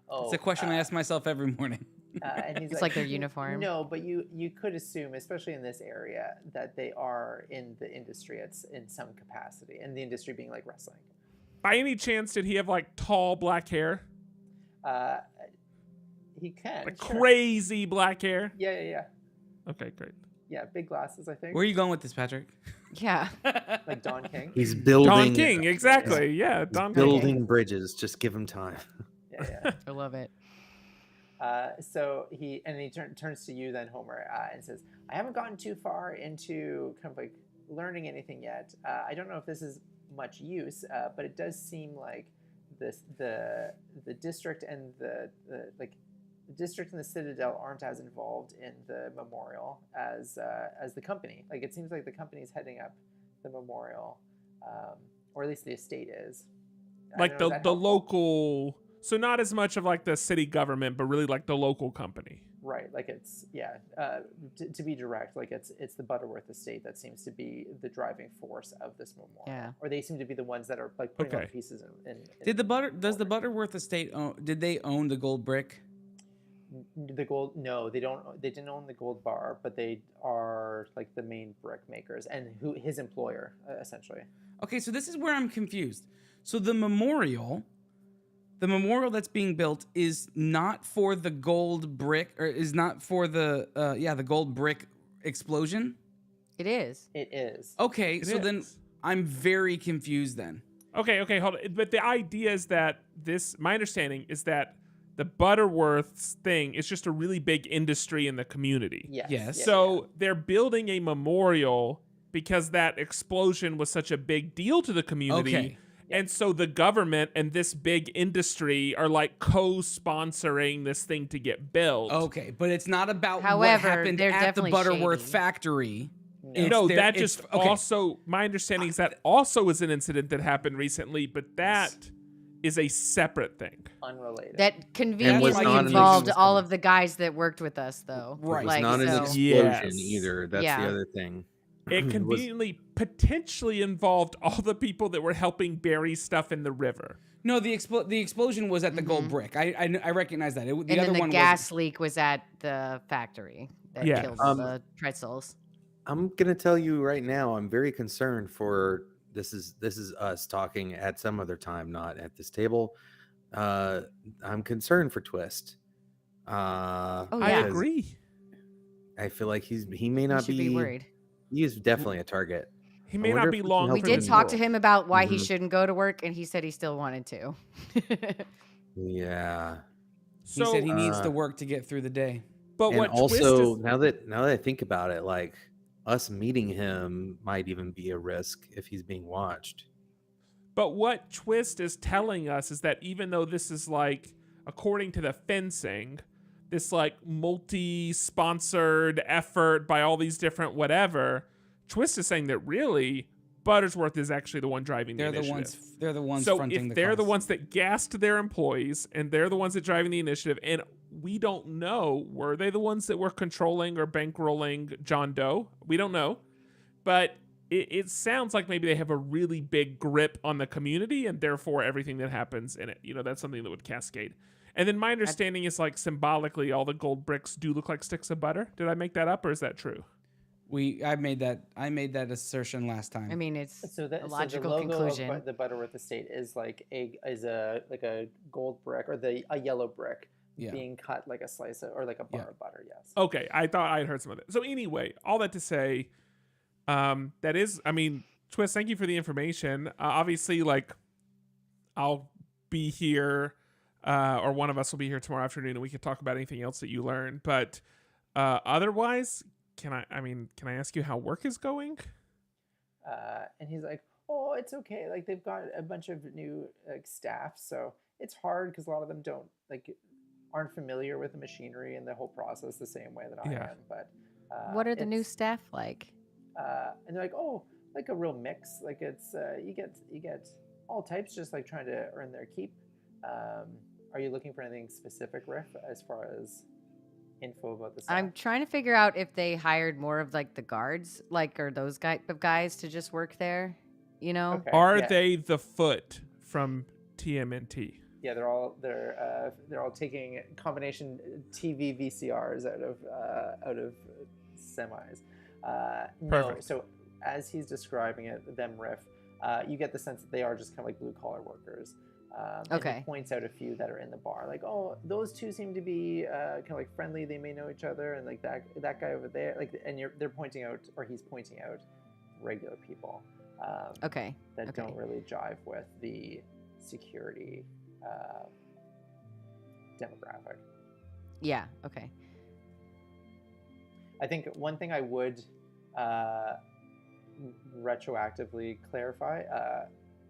Oh,
It's a question I ask myself every morning.
And he's
It's like their uniform.
No, but you could assume, especially in this area, that they are in the industry in some capacity, and the industry being like wrestling.
By any chance, did he have like tall black hair?
Uh, he can.
Like
sure.
crazy black hair?
Yeah.
Okay, great.
Yeah, big glasses, I think.
Where are you going with this, Patrick?
Yeah.
Like Don King.
He's building.
Don King, exactly. Yeah,
He's
Don King.
building bridges. Just give him time.
Yeah.
I love it.
So he turns to you then, Homer, and says, "I haven't gotten too far into kind of like learning anything yet. I don't know if this is much use, but it does seem like the district and the district and the Citadel aren't as involved in the memorial as the company. Like it seems like the company's heading up the memorial, or at least the estate is.
Like the local, so not as much of like the city government, but really like the local company.
Right, like it's to be direct, like it's the Butterworth estate that seems to be the driving force of this memorial.
Yeah.
Or they seem to be the ones that are like putting all the pieces in
Does the Butterworth estate did they own the gold brick?
The gold? No, they don't. They didn't own the gold bar, but they are like the main brick makers and his employer essentially.
Okay, so this is where I'm confused. So the memorial that's being built is not for the gold brick, or is not for the the gold brick explosion.
It is.
It is.
Okay, so then I'm very confused then.
Okay, hold on. But the idea is that my understanding is that the Butterworth's thing is just a really big industry in the community.
Yes.
So they're building a memorial because that explosion was such a big deal to the community.
Okay.
And so the government and this big industry are like co-sponsoring this thing to get built.
Okay, but it's not about what
However,
happened
they're
at the
definitely
Butterworth
shady.
factory.
No,
It's
that
their-
just
it's- okay.
also, my understanding is that also is an incident that happened recently, but that is a separate thing.
Unrelated.
That conveniently
not an
involved
explosion.
all of the guys that worked with us, though.
Right.
It was
Like,
not an
so-
explosion
Yes.
either. That's
Yeah.
the other thing.
It
was-
conveniently potentially involved all the people that were helping bury stuff in the river.
No, the explosion was at the gold brick. I recognize that. The
and
other
then the
one
gas leak was at the factory that
Yes.
killed all the pretzels.
I'm gonna tell you right now, I'm very concerned for this is us talking at some other time, not at this table. I'm concerned for Twist.
Oh,
I
yeah.
because
agree.
I feel like he may
You
not
should be worried.
He is definitely a target.
He
I
may
wonder
not
if
be
we can
long
help
We
for
did
this
talk to
world.
him about why he
Mhm.
shouldn't go to work, and he said he still wanted to.
Yeah.
he said he needs
uh,
to work to get through the day.
But
And
what
also,
Twist is,
now that I think about it, like us meeting him might even be a risk if he's being watched.
but what Twist is telling us is that even though this is like, according to the fencing, this like multi-sponsored effort by all these different whatever, Twist is saying that really Buttersworth is actually the one driving the
They're the
initiative.
ones. They're the ones
So
fronting
if
the
they're the
costs.
ones that gassed their employees and they're the ones that driving the initiative, and we don't know, were they the ones that were controlling or bankrolling John Doe? We don't know, but it sounds like maybe they have a really big grip on the community, and therefore everything that happens in it, that's something that would cascade. And then my understanding is like symbolically, all the gold bricks do look like sticks of butter. Did I make that up, or is that true?
I made that assertion last time.
I mean, it's
So
a logical
the logo
conclusion.
of the Butterworth estate is like a gold brick, or a yellow brick
Yeah.
being cut like a slice of, or like a bar
Yeah.
of butter. Yes.
Okay, I thought I'd heard some of it. So anyway, all that to say, that is, I mean, Twist, thank you for the information. Obviously, like, I'll be here, or one of us will be here tomorrow afternoon, and we can talk about anything else that you learn. But otherwise, can I ask you how work is going?
And he's like, "Oh, it's okay. Like they've got a bunch of new staff, so it's hard because a lot of them aren't familiar with the machinery and the whole process the same way that I
Yeah.
am. But
What are the new
it's-
staff like?
And they're like, "Oh, like a real mix. Like it's you get all types, just like trying to earn their keep." Are you looking for anything specific, Riff, as far as info about the staff?
I'm trying to figure out if they hired more of like the guards, like, or those type of guys to just work there.
Okay,
Are
yeah.
they the foot from TMNT?
Yeah, they're all taking combination TV VCRs out of semis. No,
Perfect.
so as he's describing it, them riff, you get the sense that they are just kind of like blue collar workers. And
Okay.
he points out a few that are in the bar, like, oh, those two seem to be kind of like friendly. They may know each other, and like that guy over there, like, and they're pointing out, or he's pointing out, regular people.
Okay.
That
Okay.
don't really jive with the security demographic.
Yeah. Okay.
I think one thing I would retroactively clarify,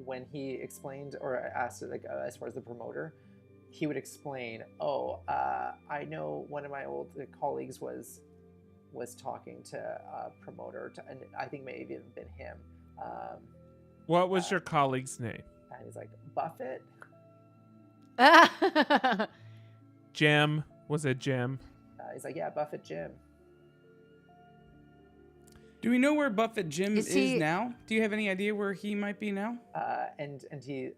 when he explained or asked, like, as far as the promoter, he would explain, I know one of my old colleagues was talking to a promoter, and I think maybe even been him.
What was your colleague's name?
And he's like, Buffett?
Jim. Was it Jim?
He's like, yeah, Buffett Jim.
Do we know where Buffett Jim
Is
is
he-
now? Do you have any idea where he might be now?
And you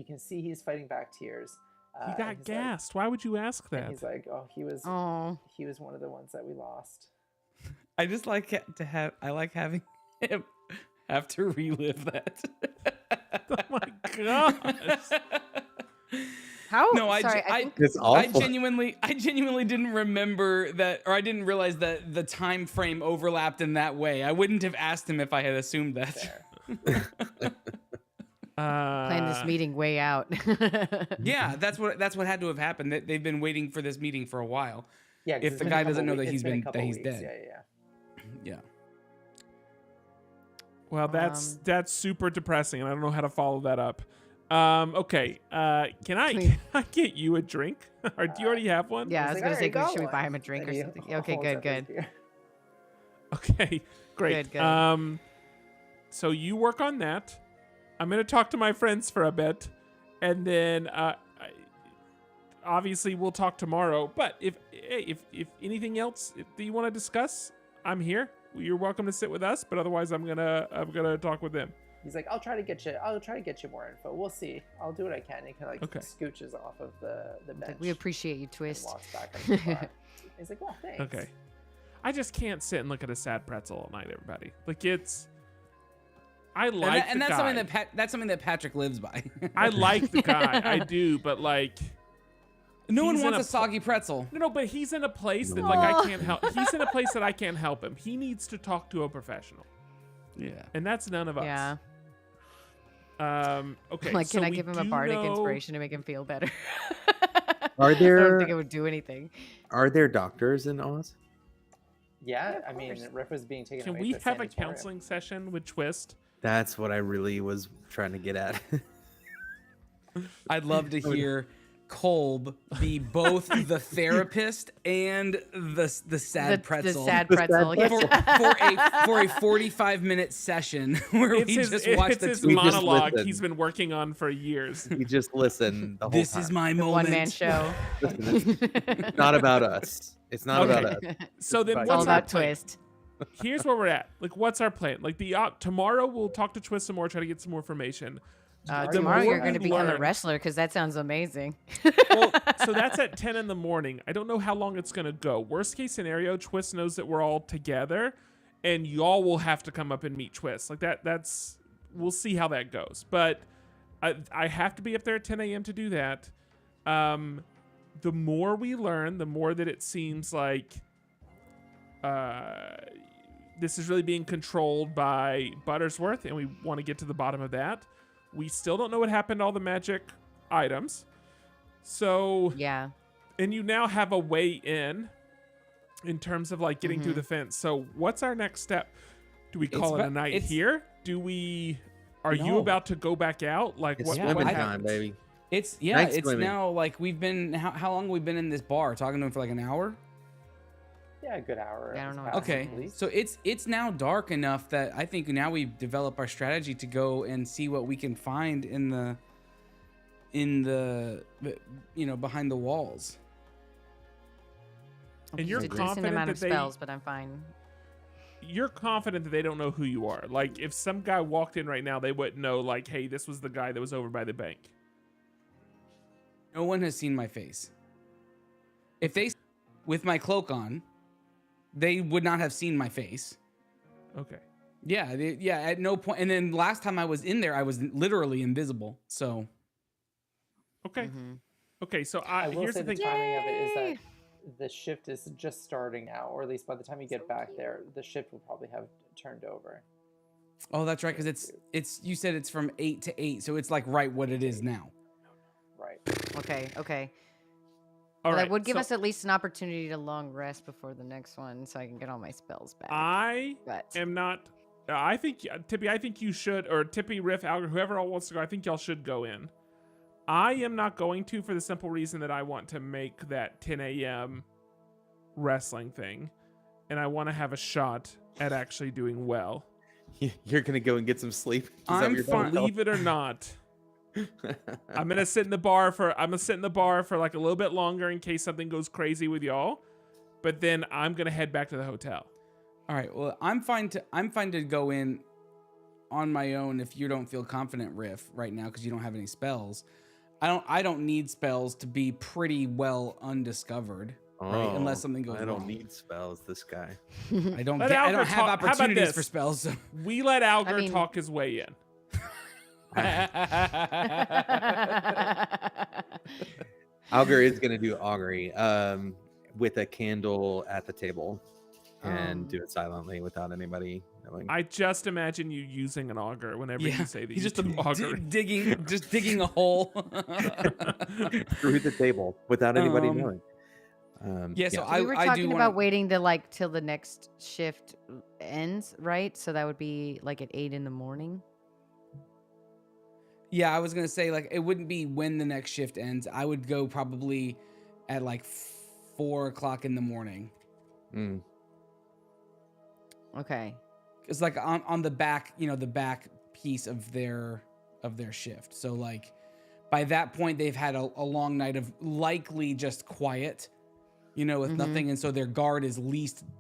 can see he's fighting back tears.
He
and
got
he's
gassed. Why would you ask
Like, and
that?
he's like, he was one of the ones that we lost.
I just like having him have to relive that.
Oh my gosh.
How?
No,
Sorry, I think
It's
I
awful.
genuinely didn't remember that, or I didn't realize that the time frame overlapped in that way. I wouldn't have asked him if I had assumed that.
There.
plan this meeting way out.
Yeah, that's what had to have happened. They've been waiting for this meeting for a while.
Yeah, 'cause
If
it's
the
been a
guy
couple
doesn't know that
weeks-
he's
it's been a
been
couple
that he's
weeks.
dead.
Yeah.
Yeah.
Well, that's super depressing, and I don't know how to follow that up. Okay, can I get you a drink, or do you already have one?
Yeah, I was
He's
gonna
like,
say,
"I already
should we
got
buy
one."
him a drink
And
or
he
something? Okay,
holds
good,
up his
good.
beer.
Okay, great.
Good, good.
So you work on that. I'm gonna talk to my friends for a bit, and then obviously we'll talk tomorrow. But if anything else that you want to discuss, I'm here. You're welcome to sit with us. But otherwise, I'm gonna talk with them.
He's like, I'll try to get you more info. We'll see. I'll do what I can. He kind of like
Okay.
scooches off of the bench.
We appreciate you,
and
Twist.
walks back up to the bar. He's like, well, thanks.
Okay. I just can't sit and look at a sad pretzel all night, everybody. Like I like
And
the
that's
guy.
that's something that Patrick lives by.
I like the guy. I do, but like
No one
he's in
wants a soggy pretzel.
no, but he's in a place that like I can't help. He's in a place that I can't help him. He needs to talk to a professional,
Yeah.
and that's none of us.
Yeah.
Okay.
Like,
so
can I
we
give him a
do
bardic
know-
inspiration to make him feel better?
Are
I don't
there
think it would do anything.
doctors in Oz?
Yeah,
Yeah, of
I mean,
course.
Riff was being taken
Can
away
we
to a
have a
sanatorium.
counseling session with Twist?
That's what I really was trying to get at.
I'd love to hear Kolb be both the therapist and the sad pretzel.
The sad pretzel.
pretzel.
for a 45-minute session where we just watch
it's
the
his
two.
We just
monologue
listen.
he's been working on for years.
You just listen the whole
This
time.
is my
The
moment.
one-man show.
Listen, it's not about us. It's not about us.
So then,
It's
It's all
what's our
about
plan?
Twist.
Here's where we're at. Like, what's our plan? Like tomorrow we'll talk to Twist some more, try to get some more information. The
Tomorrow
more
you're going to
we
become a
learn-
wrestler because that sounds amazing.
Well, so that's at 10 in the morning. I don't know how long it's going to go. Worst case scenario, Twist knows that we're all together, and y'all will have to come up and meet Twist. Like that's we'll see how that goes. But I have to be up there at 10 a.m. to do that. The more we learn, the more that it seems like this is really being controlled by Buttersworth, and we want to get to the bottom of that. We still don't know what happened to all the magic items. So,
Yeah.
and you now have a way in terms of like getting through
Mm-hmm.
the fence. So, what's our next step? Do we call it a night here? Are you
No.
about to go back out? Like,
It's
what
swimming time,
happens?
baby.
It's
Night
it's
swimming.
now like we've been how long have we been in this bar talking to him for like an hour?
Yeah, a good hour.
Yeah, I don't know
has
what
passed
Okay,
at least.
so it's now dark enough that I think now we've developed our strategy to go and see what we can find in the behind the walls.
And you're
It's a decent
confident
amount
that
of
they-
spells, but I'm fine.
You're confident that they don't know who you are. Like, if some guy walked in right now, they wouldn't know, like, hey, this was the guy that was over by the bank.
No one has seen my face. If they, with my cloak on, they would not have seen my face.
Okay.
Yeah, at no point. And then last time I was in there, I was literally invisible. So.
Okay.
Mhm.
Okay. So
I will
here's
say
the
the
thing.
timing of it is
Yay!
that the shift is just starting now, or at least by the time you get back there, the shift will probably have turned over.
Oh, that's right. Because it's you said it's from 8 to 8, so it's like right what it is now.
Right.
Okay.
All
Well,
right.
that would give
so
us at least an opportunity to long rest before the next one, so I can get all my spells back.
I
But
am not. I think Tippy. I think you should, or Tippy, Riff, Alger, whoever all wants to go. I think y'all should go in. I am not going to for the simple reason that I want to make that 10 a.m. wrestling thing, and I want to have a shot at actually doing well.
You're gonna go and get some sleep. Is that what
I'm
you're gonna tell
Believe it or not, I'm gonna sit in the bar for like a little bit longer in case something goes crazy with y'all, but then I'm gonna head back to the hotel.
All right. Well, I'm fine to go in on my own if you don't feel confident, Riff, right now because you don't have any spells. I don't need spells to be pretty well undiscovered, right? Unless something goes
I don't
wrong.
need spells. This guy.
I don't
Let
get. I
Alger
don't have
talk. How about
opportunities
this?
for spells. So.
We let Alger
mean-
talk his way in.
Alger is gonna do augury with a candle at the table and do it silently without anybody knowing.
I just imagine you using an auger whenever you say that
he's
you
just
do auger.
digging a hole.
Through the table without anybody knowing.
Yeah, so
we were
I
talking
do
about
want.
waiting to like till the next shift ends, right? So that would be like at 8 in the morning.
Yeah, I was gonna say like it wouldn't be when the next shift ends. I would go probably at like 4 o'clock in the morning.
Mm.
Okay.
It's like on the back, the back piece of their shift. So like by that point they've had a long night of likely just quiet, with nothing, and so their guard is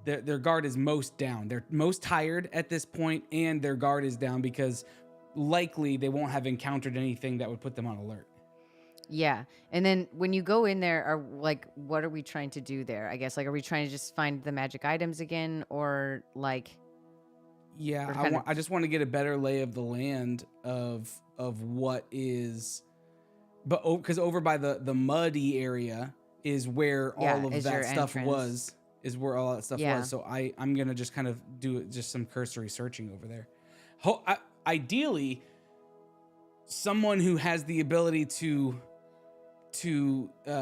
their guard is most down. They're most tired at this point, and their guard is down because likely they won't have encountered anything that would put them on alert.
Yeah. And then when you go in there, what are we trying to do there? I guess are we trying to just find the magic items again, or like?
Yeah, I just want to get a better lay of the land of what is, but because over by the muddy area is where all of that stuff was. Is where all that stuff was. So I'm gonna just kind of do just some cursory searching over there. Ideally, someone who has the ability to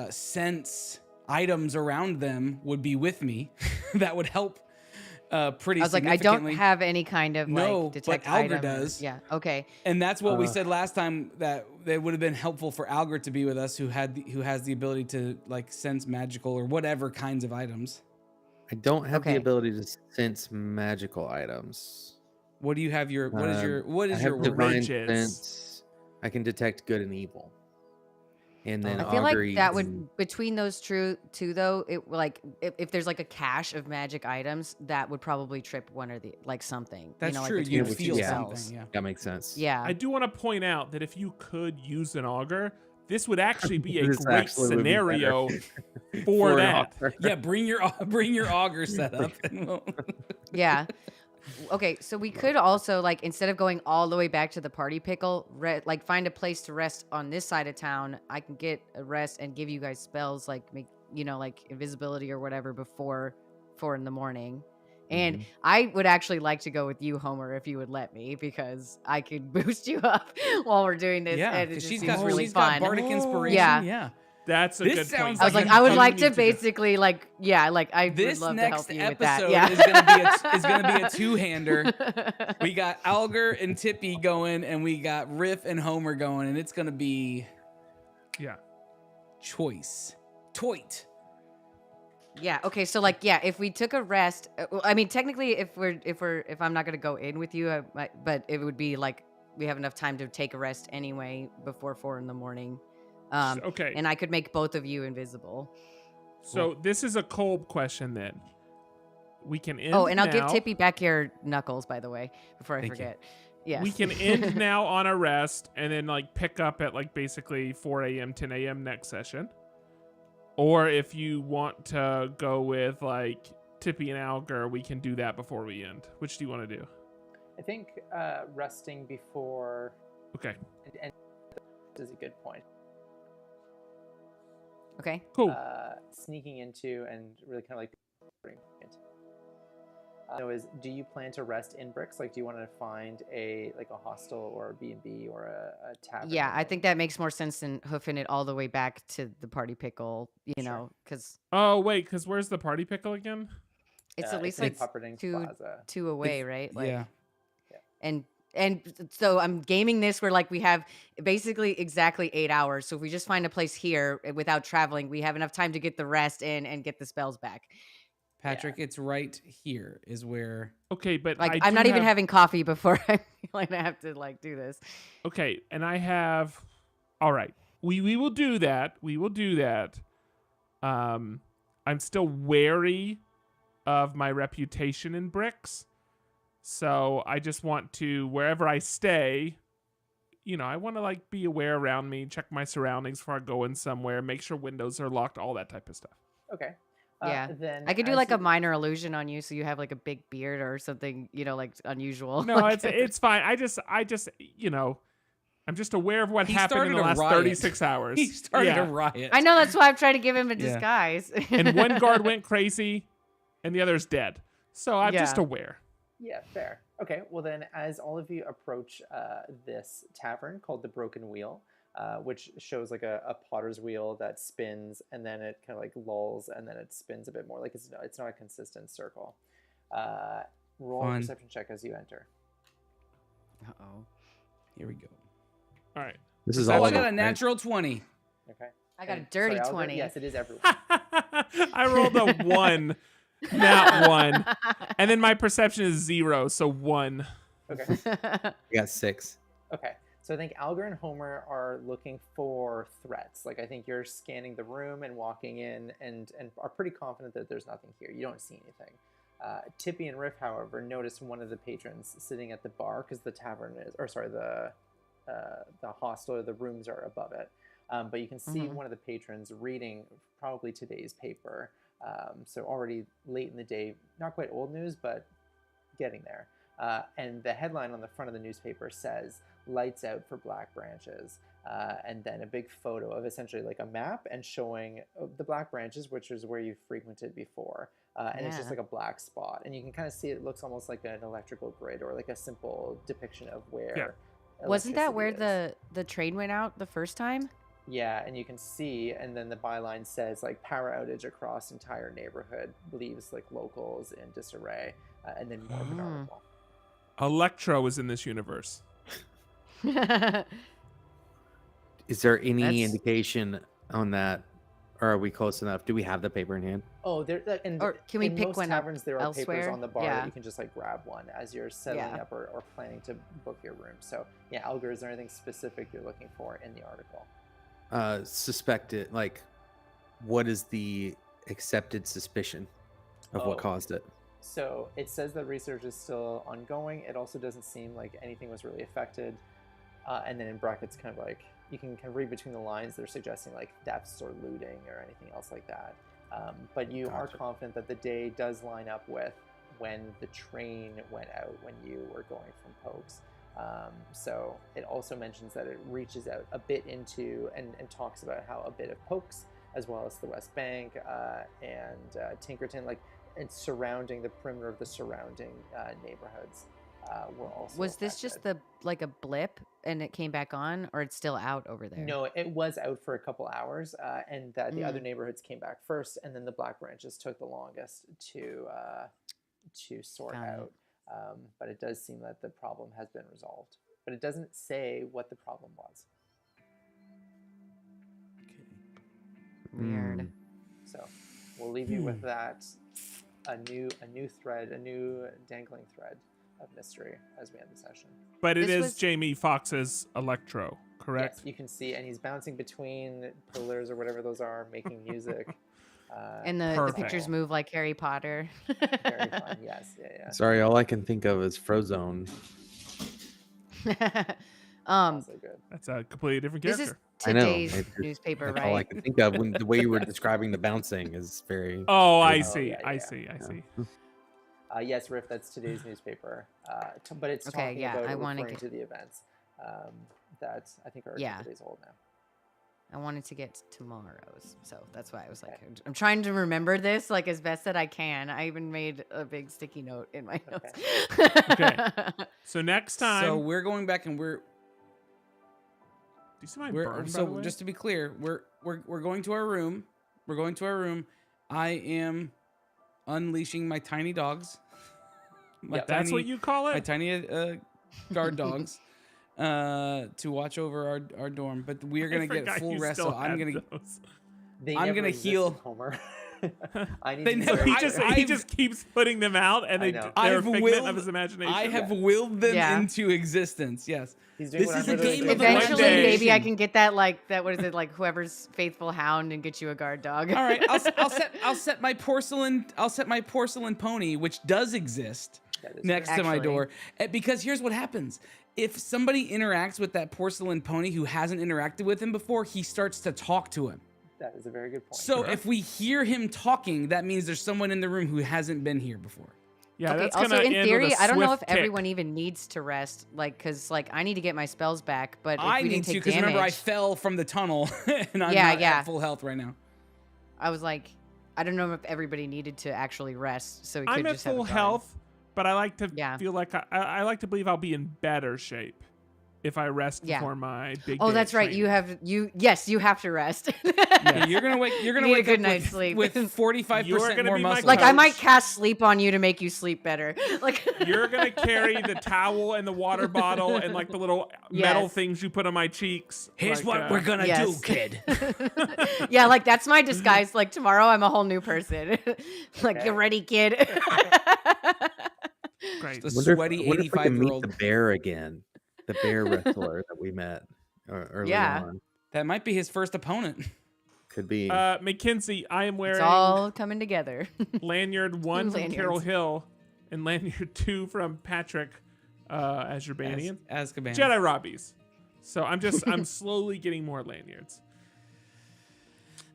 sense items around them would be with me. That would help. Pretty.
I was like, I don't have any kind of detect
but Alger
item
does.
Yeah. Okay.
And that's what we said last time, that it would have been helpful for Alger to be with us, who has the ability to like sense magical or whatever kinds of items.
I don't have the ability to sense magical items.
What do you have? What is your
I have divine
Riches.
sense. I can detect good and evil. And then
I feel
augury
like that
and-
would, between those two though, it like if there's like a cache of magic items, that would probably trip one or the something.
That's
like
true.
between
You
those
feel
two
something.
spells.
Yeah.
that makes sense.
Yeah.
I do want to point out that if you could use an auger, this would actually be a
This
great
actually would be better.
scenario for
an
that.
augur.
Yeah. Bring your auger setup.
Yeah. Okay, so we could also like, instead of going all the way back to the party pickle, find a place to rest on this side of town. I can get a rest and give you guys spells like make like invisibility or whatever before 4 in the morning. And I would actually like to go with you, Homer, if you would let me, because I could boost you up while we're doing this.
Yeah,
and it
because
just
she's
seems
got
really fun.
got bardic inspiration.
Yeah.
Yeah.
That's a
This
good
sounds
point.
I was
like
like, I would
You
like
need
to
do-
basically I would
This
love to
next
help you with
episode
that. Yeah.
is gonna be a two-hander. We got Alger and Tippy going, and we got Riff and Homer going, and it's gonna be
Yeah.
Toit.
Yeah. Okay. So if we took a rest, I mean, technically, if I'm not gonna go in with you, but it would be like we have enough time to take a rest anyway before 4 in the morning.
Okay.
And I could make both of you invisible.
So this is a cold question then. We can end
Oh, and I'll give
now.
Tippy back your knuckles, by the way, before I
Thank you.
forget. Yes.
we can end now on a rest and then like pick up at like basically 4 a.m., 10 a.m. next session. Or if you want to go with like Tippy and Alger, we can do that before we end. Which do you want to do?
I think resting before
Okay.
and is a good point.
Okay.
Cool.
Sneaking into and really kind of like do you plan to rest in Bricks? Like, do you want to find a hostel or a B&B or a tavern?
Yeah, I think that makes more sense than hoofing it all the way back to the Party Pickle,
Sure.
know, because
Oh, wait, because where's the Party Pickle again?
it's at least
in
like
Pupperding Plaza.
two away, right? Like,
Yeah.
And so I'm gaming this where like we have basically exactly 8 hours. So if we just find a place here without traveling, we have enough time to get the rest in and get the spells back.
Patrick, it's right here is where.
Okay, but
Like
I
I'm
do
not even
have-
having coffee before I like I have to like do this.
Okay, and I have. All right, we will do that. We will do that. I'm still wary of my reputation in Bricks, so I just want to wherever I stay. I want to like be aware around me, check my surroundings before I go in somewhere, make sure windows are locked, all that type of stuff.
Okay.
Yeah.
Then
I could do
as
like a
you-
minor illusion on you so you have like a big beard or something, like unusual.
No,
Like,
it's fine. I just I'm just aware of what
He
happened in
started
the
a
last
riot.
36 hours.
He started
Yeah.
a riot.
I know, that's why I'm trying to give him a
Yeah.
disguise.
And one guard went crazy and the other's dead. So I'm just
Yeah.
aware.
Yeah, fair. Okay, well then, as all of you approach this tavern called the Broken Wheel, which shows like a potter's wheel that spins and then it kind of like lulls and then it spins a bit more. Like it's not a consistent circle. Roll a
Fun.
perception check as you enter.
Uh-oh.
Here we go.
All right.
This is
Oh,
all
I
I
got a natural 20.
Okay.
I got a
And-
dirty
sorry, Alger?
20.
Yes, it is everyone.
I rolled a 1, not 1. And then my perception is 0, so 1.
Okay.
I got 6.
Okay. So I think Alger and Homer are looking for threats. Like I think you're scanning the room and walking in and are pretty confident that there's nothing here. You don't see anything. Tippy and Riff, however, notice one of the patrons sitting at the bar because the tavern is, or sorry, the hostel or the rooms are above it. But you can see one of the patrons reading probably today's paper. So already late in the day, not quite old news, but getting there. And the headline on the front of the newspaper says, "Lights out for Black Branches." And then a big photo of essentially like a map and showing the Black Branches, which is where you've frequented before. And it's just
Yeah.
like a black spot. And you can kind of see it looks almost like an electrical grid or like a simple depiction of where.
Yeah.
Wasn't that where
electricity is.
the train went out the first time?
Yeah, and you can see, and then the byline says like power outage across entire neighborhood leaves like locals in disarray, and then more of an article.
Electro is in this universe.
Is there any
That's-
indication on that? Or are we close enough? Do we have the paper in hand?
Oh, there. And
Or can we
in
pick
most
one up
taverns, there are papers
elsewhere?
on the bar
Yeah.
that you can just like grab one as you're settling
Yeah.
up or planning to book your room. So yeah, Alger, is there anything specific you're looking for in the article?
Suspected, like, what is the accepted suspicion of
Oh.
what caused it?
So it says that research is still ongoing. It also doesn't seem like anything was really affected. And then in brackets, kind of like you can kind of read between the lines. They're suggesting like thefts or looting or anything else like that. But you are
Gotcha.
confident that the day does line up with when the train went out when you were going from Pokes. So it also mentions that it reaches out a bit into and talks about how a bit of Pokes, as well as the West Bank and Tinkerton, like and surrounding the perimeter of the surrounding neighborhoods, were also.
Was this just
affected.
like a blip and it came back on, or it's still out over there?
No, it was out for a couple hours, and that the other neighborhoods came back first, and then the Black Branches took the longest to sort
Got it.
out. But it does seem that the problem has been resolved. But it doesn't say what the problem was.
Weird.
Mm.
So we'll leave you with that. A new thread, a new dangling thread of mystery as we end the session.
But it
This
is
was-
Jamie Foxx's Electro, correct?
Yes, you can see, and he's bouncing between pillars or whatever those are, making music.
And the
Perfect.
pictures move like Harry Potter.
Very fun. Yes, yeah.
Sorry, all I can think of is Frozone.
Also good.
That's a completely different
This
character.
is
I know.
today's
It's just-
newspaper,
That's all I
right?
can think of when the way you were describing the bouncing is very.
Oh, I
Oh,
see.
yeah,
I
yeah.
see. I see.
Yes, Riff, that's today's newspaper. But it's
Okay,
talking
yeah,
about
I
it
wanna
referring
get-
to the events that I think are a
Yeah.
couple days old now.
I wanted to get tomorrow's, so that's why I was like, I'm trying to remember this like as best that I can. I even made a big sticky note in my notes.
Okay. So next time,
So we're going back and
do you see my burn? By
so
the way?
just to be clear, we're going to our room. We're going to our room. I am unleashing my tiny dogs.
That's what you call
My
it.
tiny guard dogs to watch over our dorm. But we are
I
gonna get
forgot
full
you
rest.
still
So I'm
had
gonna
those.
They
I'm
never
gonna
existed,
heal-
Homer. I need
They
to be
never-
very
He
clear.
he just keeps putting them out, and
I
they're
know.
a
I've
figment
willed-
of his imagination.
I have willed them
Yeah.
into existence. Yes.
He's doing
This
what
is
I'm
a
literally
game
doing
of
right now.
Eventually,
day.
maybe I can get that what is it, like whoever's faithful hound and get you a guard dog.
All right. I'll set my porcelain pony, which does exist,
That is
next to my
Actually.
door. Because here's what happens. If somebody interacts with that porcelain pony who hasn't interacted with him before, he starts to talk to him.
That is a very good point.
So if we hear him talking, that means there's someone in the room who hasn't been here before.
Yeah,
Okay,
that's
also
gonna
in
end
theory,
with a
I don't know if
swift kick.
everyone even needs to rest, because I need to get my spells back. But if
I
we
need
didn't
to
take
because remember I
damage,
fell from the tunnel and I'm
Yeah,
not
yeah.
at full health right now.
I was like, I don't know if everybody needed to actually rest, so we could
I'm at
just have a
full
guard.
health, but I like to
Yeah.
feel like I like to believe I'll be in better shape if I rest
Yeah.
before my big.
Oh,
day
that's
of
right. You
training.
you have to rest.
Yeah, you're gonna wake. You're gonna
Need a
wake
good
up
night's
with,
sleep.
with 45%
You're gonna
more
be my
muscle.
Like I
coach.
might cast sleep on you to make you sleep better. Like
You're gonna carry the towel and the water bottle and like the little metal
Yes.
things you put on my cheeks.
Here's
like,
what we're gonna do,
Yes.
kid.
yeah, like that's my disguise. Like tomorrow, I'm a whole new person. Like you ready, kid?
Great.
The
Wonder
sweaty
if we can meet
85-year-old.
the bear again, the bear wrestler that we met early
Yeah.
on.
That might be his first opponent.
Could be.
Mackenzie, I am
It's
wearing
all coming together.
lanyard 1 from Carol
Lanyards.
Hill and lanyard 2 from Patrick Azurbanian.
Azkaban.
Jedi Robbies. So I'm slowly getting more lanyards.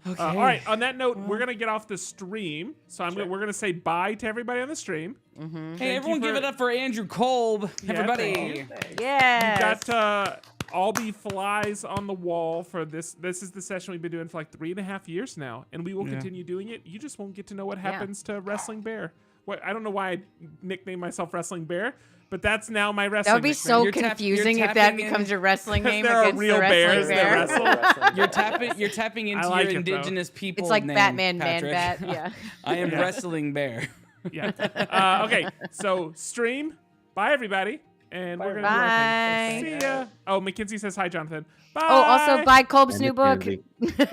Okay.
All right. On that note, we're gonna get off the stream. So we're gonna say bye to everybody on the stream.
Hey,
Thank
everyone,
you
give
for-
it up for Andrew Kolb.
Yeah,
Everybody.
thank you.
Yeah.
Got all be flies on the wall for this. This is the session we've been doing for like 3.5 years now, and we will
Yeah.
continue doing it. You just won't get to know what
Yeah.
happens to Wrestling Bear. What I don't know why I nicknamed myself Wrestling Bear, but that's now my wrestling.
That would be
nickname.
so
You're
confusing
you're
if that
tapping in-
becomes your wrestling
Because
name
there are
against
real
the
bears
wrestling
that
bear.
wrestle.
You're tapping into
like
your
it, though.
indigenous people.
It's like
name,
Batman,
Patrick.
Man Bat. Yeah.
I am
Yeah.
Wrestling Bear.
Yeah. Okay. So stream. Bye everybody, and we're gonna do our thing.
Bye.
See ya. Oh, Mackenzie says hi, Jonathan. Bye.
Oh, also buy Kolb's
And
new
it's
book.
Andy.